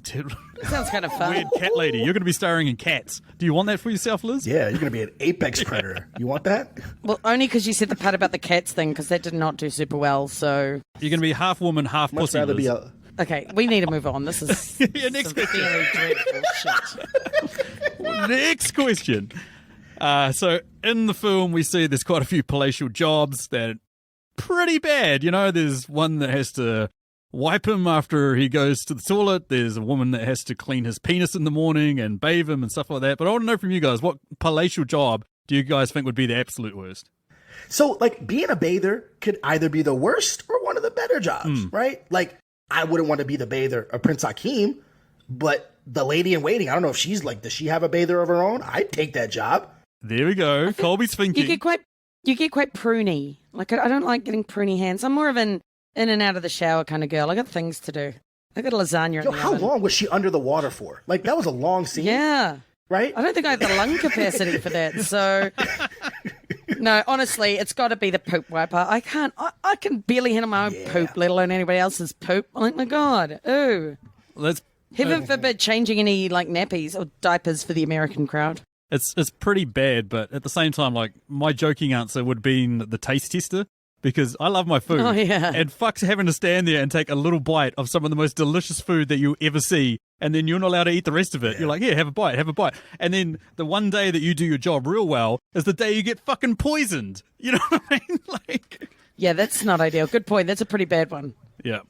Sounds kind of fun. Weird cat lady. You're going to be starring in Cats. Do you want that for yourself, Liz? Yeah, you're going to be an apex predator. You want that? Well, only because you said the part about the cats thing, because that did not do super well. So you're going to be half woman, half Much pussy. rather Liz. be a. okay, we need to move on. This is next some very dreadful shit. Next question. So in the film, we see there's quite a few palatial jobs that are pretty bad. You know, there's one that has to wipe him after he goes to the toilet. There's a woman that has to clean his penis in the morning and bathe him and stuff like that. But I want to know from you guys, what palatial job do you guys think would be the absolute worst? So, like, being a bather could either be the worst or one of the better jobs, right? Like, I wouldn't want to be the bather of Prince Akeem, but the lady in waiting, I don't know if she's like, does she have a bather of her own? I'd take that job. There we go. Colby's thinking. You get quite pruny. Like, I don't like getting pruny hands. I'm more of an in and out of the shower kind of girl. I got things to do. I got lasagna in the How oven. long was she under the water for? Like, that was a long scene. Yeah. Right? I don't think I have the lung capacity for that. So, no, honestly, it's got to be the poop wiper. I can't. I can barely handle my own poop, let alone anybody else's poop. I'm like, my God, ooh. Let's. Heaven forbid changing any like nappies or diapers for the American crowd. It's pretty bad, but at the same time, like, my joking answer would be the taste tester, because I love my food. Oh, yeah. And fuck's having to stand there and take a little bite of some of the most delicious food that you ever see, and then you're not allowed to eat the rest of it. Yeah. You're like, yeah, have a bite. And then the one day that you do your job real well is the day you get fucking poisoned. You know what I mean? Like, Yeah, that's not ideal. Good point. That's a pretty bad one. yeah.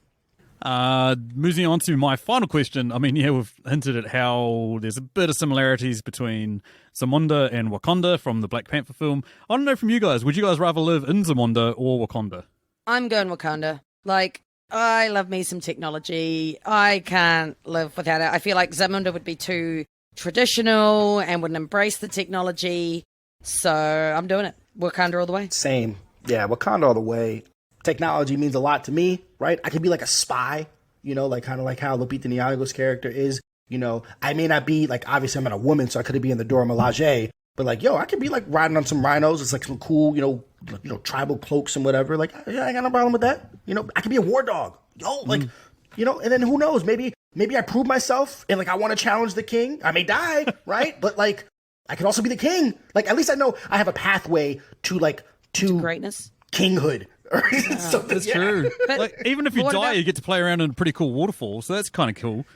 Moving on to my final question. I mean, yeah, we've hinted at how there's a bit of similarities between Zamunda and Wakanda from the Black Panther film. I don't know from you guys, would you guys rather live in Zamunda or Wakanda? I'm going Wakanda. Like, I love me some technology. I can't live without it. I feel like Zamunda would be too traditional and wouldn't embrace the technology. So I'm doing it. Wakanda all the way. Same. Yeah, Wakanda all the way. Technology means a lot to me, right? I could be like a spy, you know, like kind of like how Lupita Nyong'o's character is. You know, I may not be like, obviously I'm not a woman, so I couldn't be in the Dora Milaje, but like, yo, I could be like riding on some rhinos. It's like some cool, you know, tribal cloaks and whatever. Like, yeah, I ain't got no problem with that. You know, I could be a war dog. Yo, like, you know, and then who knows? Maybe I prove myself and like I want to challenge the king. I may die, right? But like, I could also be the king. Like, at least I know I have a pathway to Greatness. kinghood. That's true. But like, even if you what die, about- you get to play around in a pretty cool waterfall, so that's kind of cool.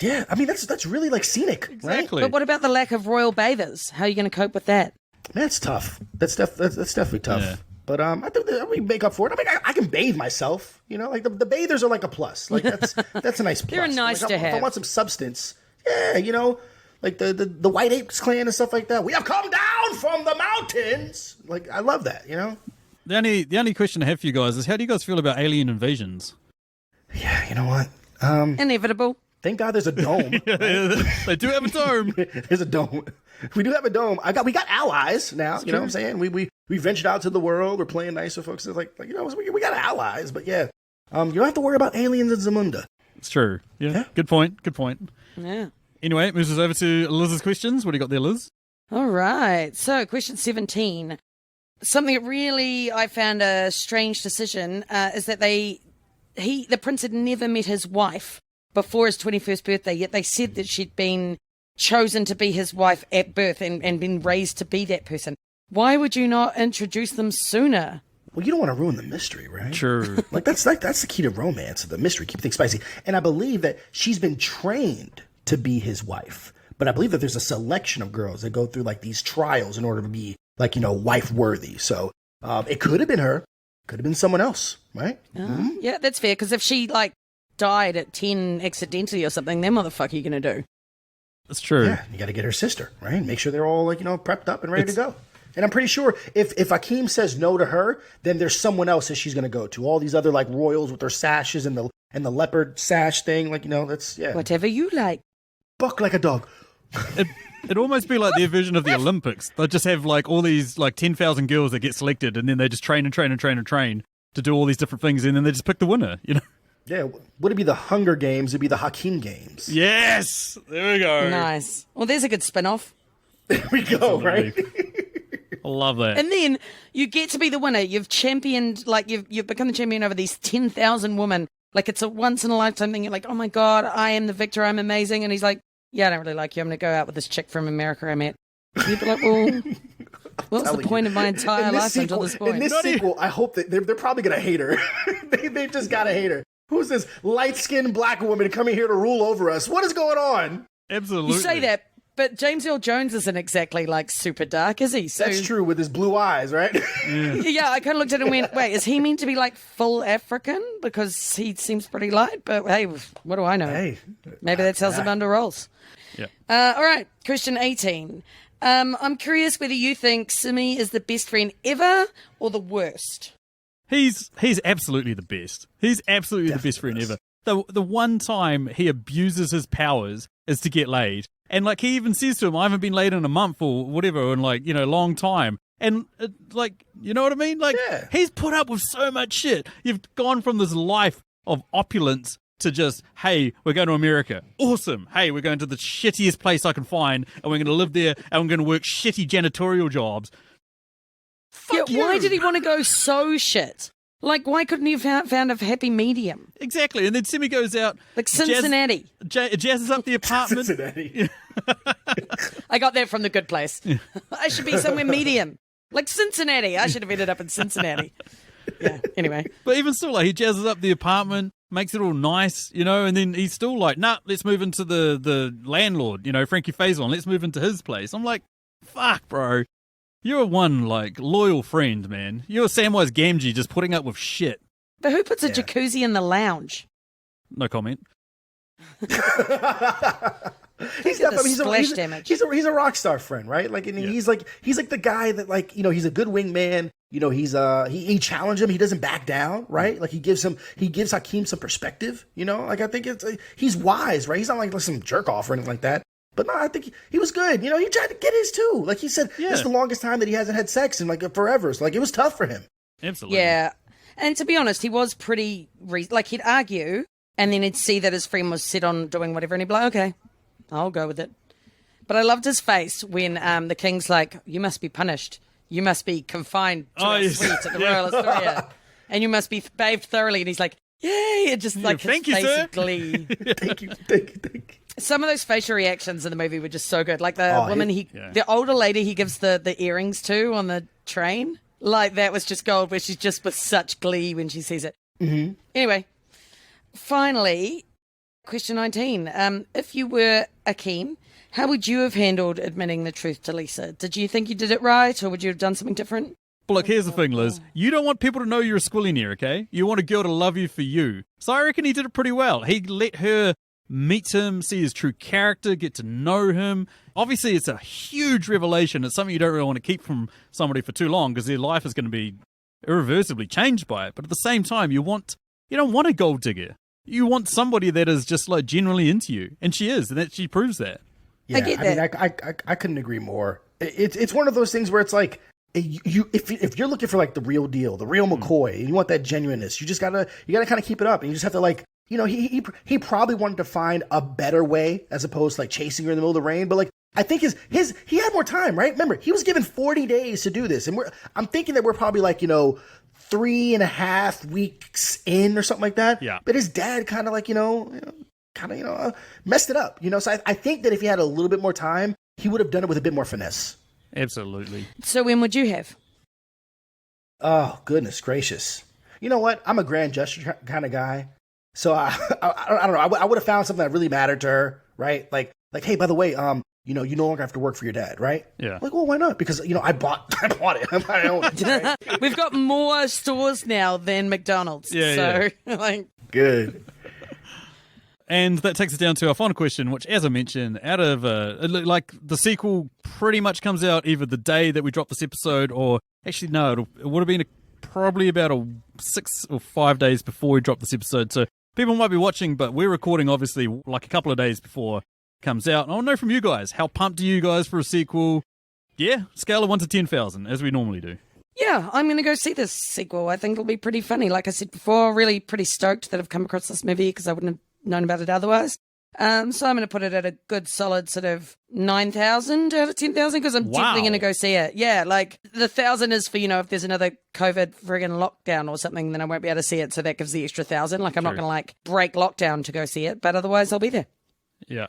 Yeah, I mean that's really like scenic, right? Exactly. But what about the lack of royal bathers? How are you going to cope with that? That's tough. That's definitely tough. Yeah. But I think that we make up for it. I mean, I can bathe myself. You know, like the bathers are like a plus. Like that's a nice plus. They're nice Like, to if I have. want some substance, yeah, you know, like the White Apes clan and stuff like that. We have come down from the mountains. Like I love that. You know. The only question I have for you guys is, how do you guys feel about alien invasions? Yeah, you know what? Inevitable. Thank God there's a dome. They do have a dome. There's a dome. We do have a dome. We got allies now. You know what I'm saying? We ventured out to the world. We're playing nice with folks. It's like you know, we got allies. But yeah, you don't have to worry about aliens in Zamunda. It's true. Yeah. Good point. Yeah. Anyway, moves us over to Liz's questions. What do you got there, Liz? All right. So, question 17. Something that really I found a strange decision is that the prince had never met his wife before his 21st birthday, yet they said that she'd been chosen to be his wife at birth and been raised to be that person. Why would you not introduce them sooner? Well, you don't want to ruin the mystery, right? Sure. That's the key to romance, the mystery, keep things spicy. And I believe that she's been trained to be his wife. But I believe that there's a selection of girls that go through like these trials in order to be like, you know, wife worthy. So it could have been her, could have been someone else, right? Yeah, that's fair, because if she like died at 10 accidentally or something, then what the fuck are you going to do? That's true. Yeah, you got to get her sister, right? Make sure they're all like, you know, prepped up and ready to go. And I'm pretty sure if Akeem says no to her, then there's someone else that she's going to go to. All these other like royals with their sashes and the leopard sash thing, like, you know, that's Whatever you like. Buck like a dog. It'd almost be like their version of the Olympics. They'll just have like all these like 10,000 girls that get selected, and then they just train to do all these different things, and then they just pick the winner, you know? Yeah, would it be the Hunger Games? It'd be the Akeem Games. Yes! There we go. Nice. Well, there's a good spin-off. There we go, right? I love that. And then you get to be the winner. You've championed, like, you've become the champion over these 10,000 women. Like, it's a once-in-a-lifetime thing. You're like, oh, my God, I am the victor. I'm amazing. And he's like, yeah, I don't really like you. I'm going to go out with this chick from America I met. And you'd be like, well, what's the point of my entire life until this point? In this sequel, I hope that they're probably going to hate her. They've just got to hate her. Who's this light-skinned black woman coming here to rule over us? What is going on? Absolutely. You say that, but James Earl Jones isn't exactly, like, super dark, is he? So, That's true, with his blue eyes, right? Yeah, I kind of looked at him and went, wait, is he meant to be, like, full African? Because he seems pretty light, but hey, what do I know? Hey. Maybe that's how Zabunda rolls. Yeah. All right, question 18. I'm curious whether you think Simi is the best friend ever or the worst. He's absolutely the best. He's absolutely the best friend ever. The one time he abuses his powers is to get laid. And, like, he even says to him, I haven't been laid in a month or whatever, in, like, you know, long time. And, like, you know what I mean? Like, he's put up with so much shit. You've gone from this life of opulence to just, hey, we're going to America. Awesome. Hey, we're going to the shittiest place I can find, and we're going to live there, and we're going to work shitty janitorial jobs. Fuck you. Why did he want to go so shit? Like, why couldn't he have found a happy medium? Exactly. And then Simi goes out. Like Cincinnati. Jazzes up the apartment. Cincinnati. I got that from The Good Place. I should be somewhere medium. Like Cincinnati. I should have ended up in Cincinnati. Yeah, anyway. But even still, like, he jazzes up the apartment, makes it all nice, you know, and then he's still like, nah, let's move into the landlord, you know, Frankie Faison, let's move into his place. I'm like, fuck, bro. You're one, like, loyal friend, man. You're Samwise Gamgee just putting up with shit. But who puts a jacuzzi in the lounge? No comment. He's a rock star friend, right? Like, and he's like the guy that, like, you know, he's a good wingman. You know, he challenged him. He doesn't back down, right? Like, he gives Akeem some perspective. You know, like, I think he's wise, right? He's not like some jerk off or anything like that. But no, I think he was good. You know, he tried to get his too. Like he said, this is the longest time that he hasn't had sex in, like, forever. So, like, it was tough for him. Absolutely. Yeah. And to be honest, he was pretty, like, he'd argue and then he'd see that his friend was set on doing whatever and he'd be like, okay, I'll go with it. But I loved his face when the king's like, you must be punished. You must be confined to a suite at the Royal Astoria. And you must be bathed thoroughly. And he's like, yay! It just like his face of glee. Thank you. Some of those facial reactions in the movie were just so good. Like the woman, the older lady he gives the earrings to on the train. Like, that was just gold, where she's just with such glee when she sees it. Mm-hmm. Anyway, finally, question 19. If you were Akeem, how would you have handled admitting the truth to Lisa? Did you think you did it right, or would you have done something different? But look, here's the thing, Liz. You don't want people to know you're a squillionaire, okay? You want a girl to love you for you. So I reckon he did it pretty well. He let her meet him, see his true character, get to know him. Obviously, it's a huge revelation. It's something you don't really want to keep from somebody for too long because their life is going to be irreversibly changed by it. But at the same time, you don't want a gold digger. You want somebody that is just, like, genuinely into you. And she is, and that she proves that. Yeah, I couldn't agree more. It's one of those things where it's like, if you're looking for, like, the real deal, the real McCoy, and you want that genuineness, you gotta kind of keep it up, and you just have to, like, you know, he probably wanted to find a better way as opposed to, like, chasing her in the middle of the rain. But, like, I think he had more time, right? Remember, he was given 40 days to do this, and I'm thinking that we're probably, like, you know, 3.5 weeks in or something like that. Yeah. But his dad kind of, like, messed it up, you know. So I think that if he had a little bit more time, he would have done it with a bit more finesse. Absolutely. So when would you have? Oh, goodness gracious. You know what? I'm a grand gesture kind of guy. So I don't know. I would have found something that really mattered to her, right? Like, hey, by the way, you know, you no longer have to work for your dad, right? Yeah. Like, well, why not? Because, you know, I bought it. I own it. Right? We've got more stores now than McDonald's. Yeah. Like, good. And that takes us down to our final question, which, as I mentioned, out of like, the sequel pretty much comes out either the day that we drop this episode, or actually no, it would have been probably about 6 or 5 days before we drop this episode. So people might be watching, but we're recording obviously like a couple of days before it comes out. And I want to know from you guys, how pumped are you guys for a sequel? Yeah, scale of 1 to 10,000, as we normally do. Yeah, I'm going to go see this sequel. I think it'll be pretty funny. Like I said before, really pretty stoked that I've come across this movie because I wouldn't have known about it otherwise. So I'm going to put it at a good solid sort of 9,000 out of 10,000 because I'm definitely going to go see it. Yeah, like the 1,000 is for, if there's another COVID friggin' lockdown or something, then I won't be able to see it. So that gives the extra 1,000. Like I'm not going to break lockdown to go see it, but otherwise I'll be there. Yeah.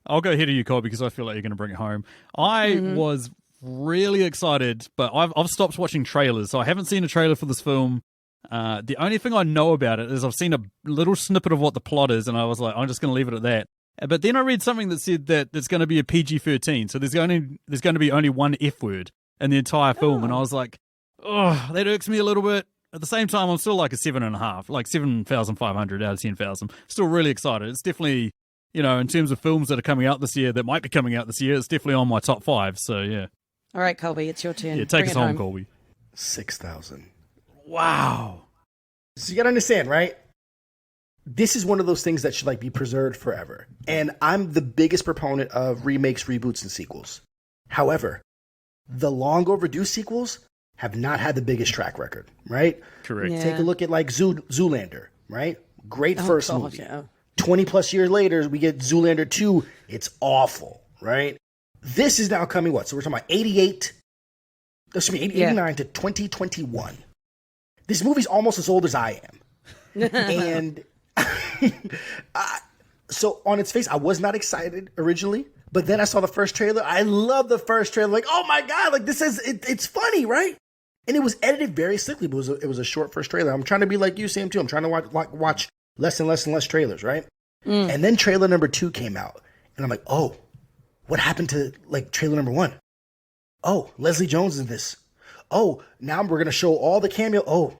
I'll go ahead of you, Colby, because I feel like you're going to bring it home. I was really excited, but I've stopped watching trailers, so I haven't seen a trailer for this film. The only thing I know about it is I've seen a little snippet of what the plot is, and I was like, I'm just going to leave it at that. But then I read something that said that it's going to be a PG-13, so there's going to be only one F word in the entire film, and I was like, oh, that irks me a little bit. At the same time, I'm still like a 7.5, like 7,500 out of 10,000. Still really excited. It's definitely, in terms of films that are coming out this year, that might be coming out this year, it's definitely on my top 5. So yeah. All right, Colby, it's your turn. Yeah, take us home, Colby. 6,000. Wow. So you gotta understand, right? This is one of those things that should be preserved forever. And I'm the biggest proponent of remakes, reboots, and sequels. However, the long overdue sequels have not had the biggest track record, right? Correct. Yeah. Take a look at Zoolander, right? Great first God, movie. yeah. 20 plus years later, we get Zoolander 2. It's awful, right? This is now coming what? So we're talking about 89 to 2021. This movie's almost as old as I am. And so on its face, I was not excited originally, but then I saw the first trailer. I love the first trailer. Like, oh my God, this is, it's funny, right? And it was edited very slickly, but it was a short first trailer. I'm trying to be like you, Sam, too. I'm trying to watch less and less trailers, right? And then trailer number 2 came out, and I'm like, oh, what happened to trailer number 1? Oh, Leslie Jones is in this. Oh, now we're gonna show all the cameo. Oh,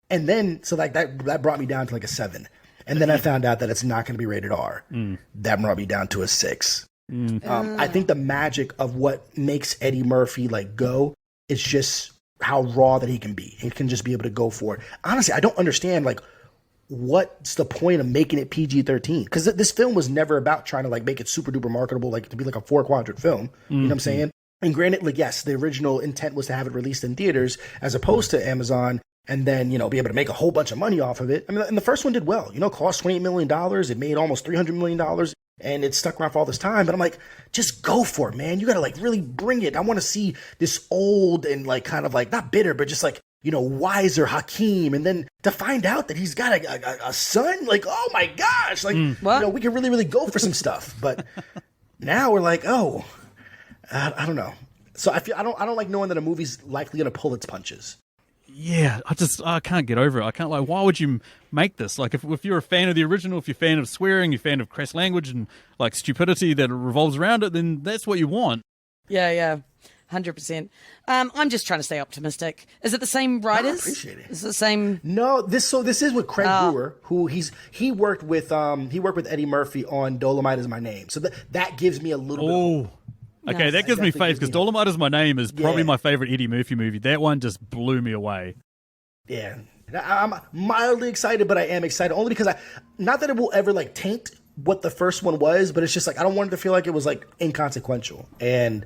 and then so that brought me down to a 7, and then I found out that it's not gonna be rated R. That brought me down to a 6. I think the magic of what makes Eddie Murphy go is just how raw that he can be. He can just be able to go for it. Honestly, I don't understand what's the point of making it PG-13? Because this film was never about trying to make it super duper marketable, to be a 4-quadrant film. You know what I'm saying? And granted, yes, the original intent was to have it released in theaters as opposed to Amazon, and then be able to make a whole bunch of money off of it. I mean, and the first one did well. It cost $28 million. It made almost $300 million, and it stuck around for all this time. But I'm like, just go for it, man. You got to really bring it. I want to see this old and kind of not bitter, but just wiser Akeem, and then to find out that he's got a son, oh my gosh, what? We can really, really go for some stuff. But now we're oh, I don't know. So I don't like knowing that a movie's likely going to pull its punches. Yeah, I can't get over it. I can't why would you make this? If you're a fan of the original, if you're a fan of swearing, you're a fan of crass language and stupidity that revolves around it, then that's what you want. Yeah. 100%. I'm just trying to stay optimistic. Is it the same writers? I appreciate it. Is it the same? No, this is with Craig Brewer, who he worked with Eddie Murphy on Dolomite Is My Name. So that gives me a little bit. Oh, okay, Nice. that gives me faith because Dolomite Is My Name is probably Yeah. my favorite Eddie Murphy movie. That one just blew me away. Yeah, I'm mildly excited, but I am excited only because not that it will ever taint what the first one was, but it's just I don't want it to feel like it was inconsequential. And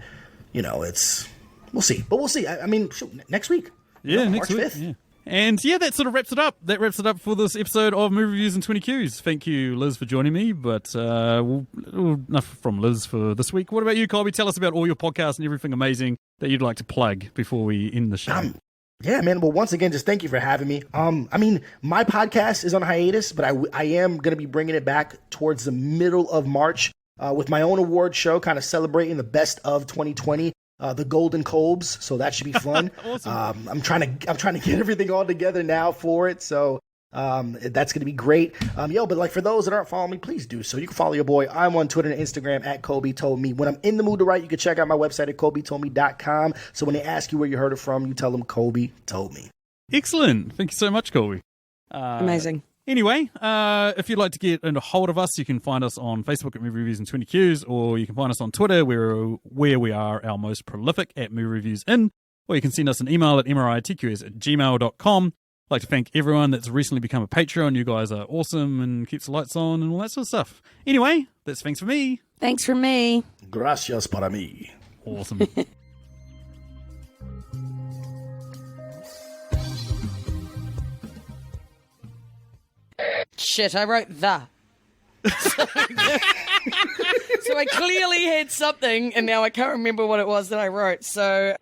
we'll see. But we'll see. I mean, next week. Yeah, March next week. 5th. Yeah. And yeah, that sort of wraps it up. That wraps it up for this episode of Movie Reviews in 20 Qs. Thank you, Liz, for joining me. But enough from Liz for this week. What about you, Colby? Tell us about all your podcasts and everything amazing that you'd like to plug before we end the show. Yeah, man. Well, once again, just thank you for having me. I mean, my podcast is on hiatus, but I am going to be bringing it back towards the middle of March with my own award show, kind of celebrating the best of 2020. The Golden Kolbs, so that should be fun. Awesome. I'm trying to get everything all together now for it, so that's gonna be great. But for those that aren't following me, please do so. You can follow your boy. I'm on Twitter and Instagram at Kolby Told Me. When I'm in the mood to write, you can check out my website at kolbytoldme.com. So when they ask you where you heard it from, you tell them Kolby told me. Excellent. Thank you so much, Colby. Amazing. Anyway, if you'd like to get into hold of us, you can find us on Facebook at Movie Reviews in 20 Qs, or you can find us on Twitter where we are our most prolific at Movie Reviews In, or you can send us an email at mritqs@gmail.com. I'd like to thank everyone that's recently become a Patreon. You guys are awesome and keeps the lights on and all that sort of stuff. Anyway, that's thanks for me. Thanks from me. Gracias para mí. Awesome. shit, I wrote the. So I clearly had something, and now I can't remember what it was that I wrote. So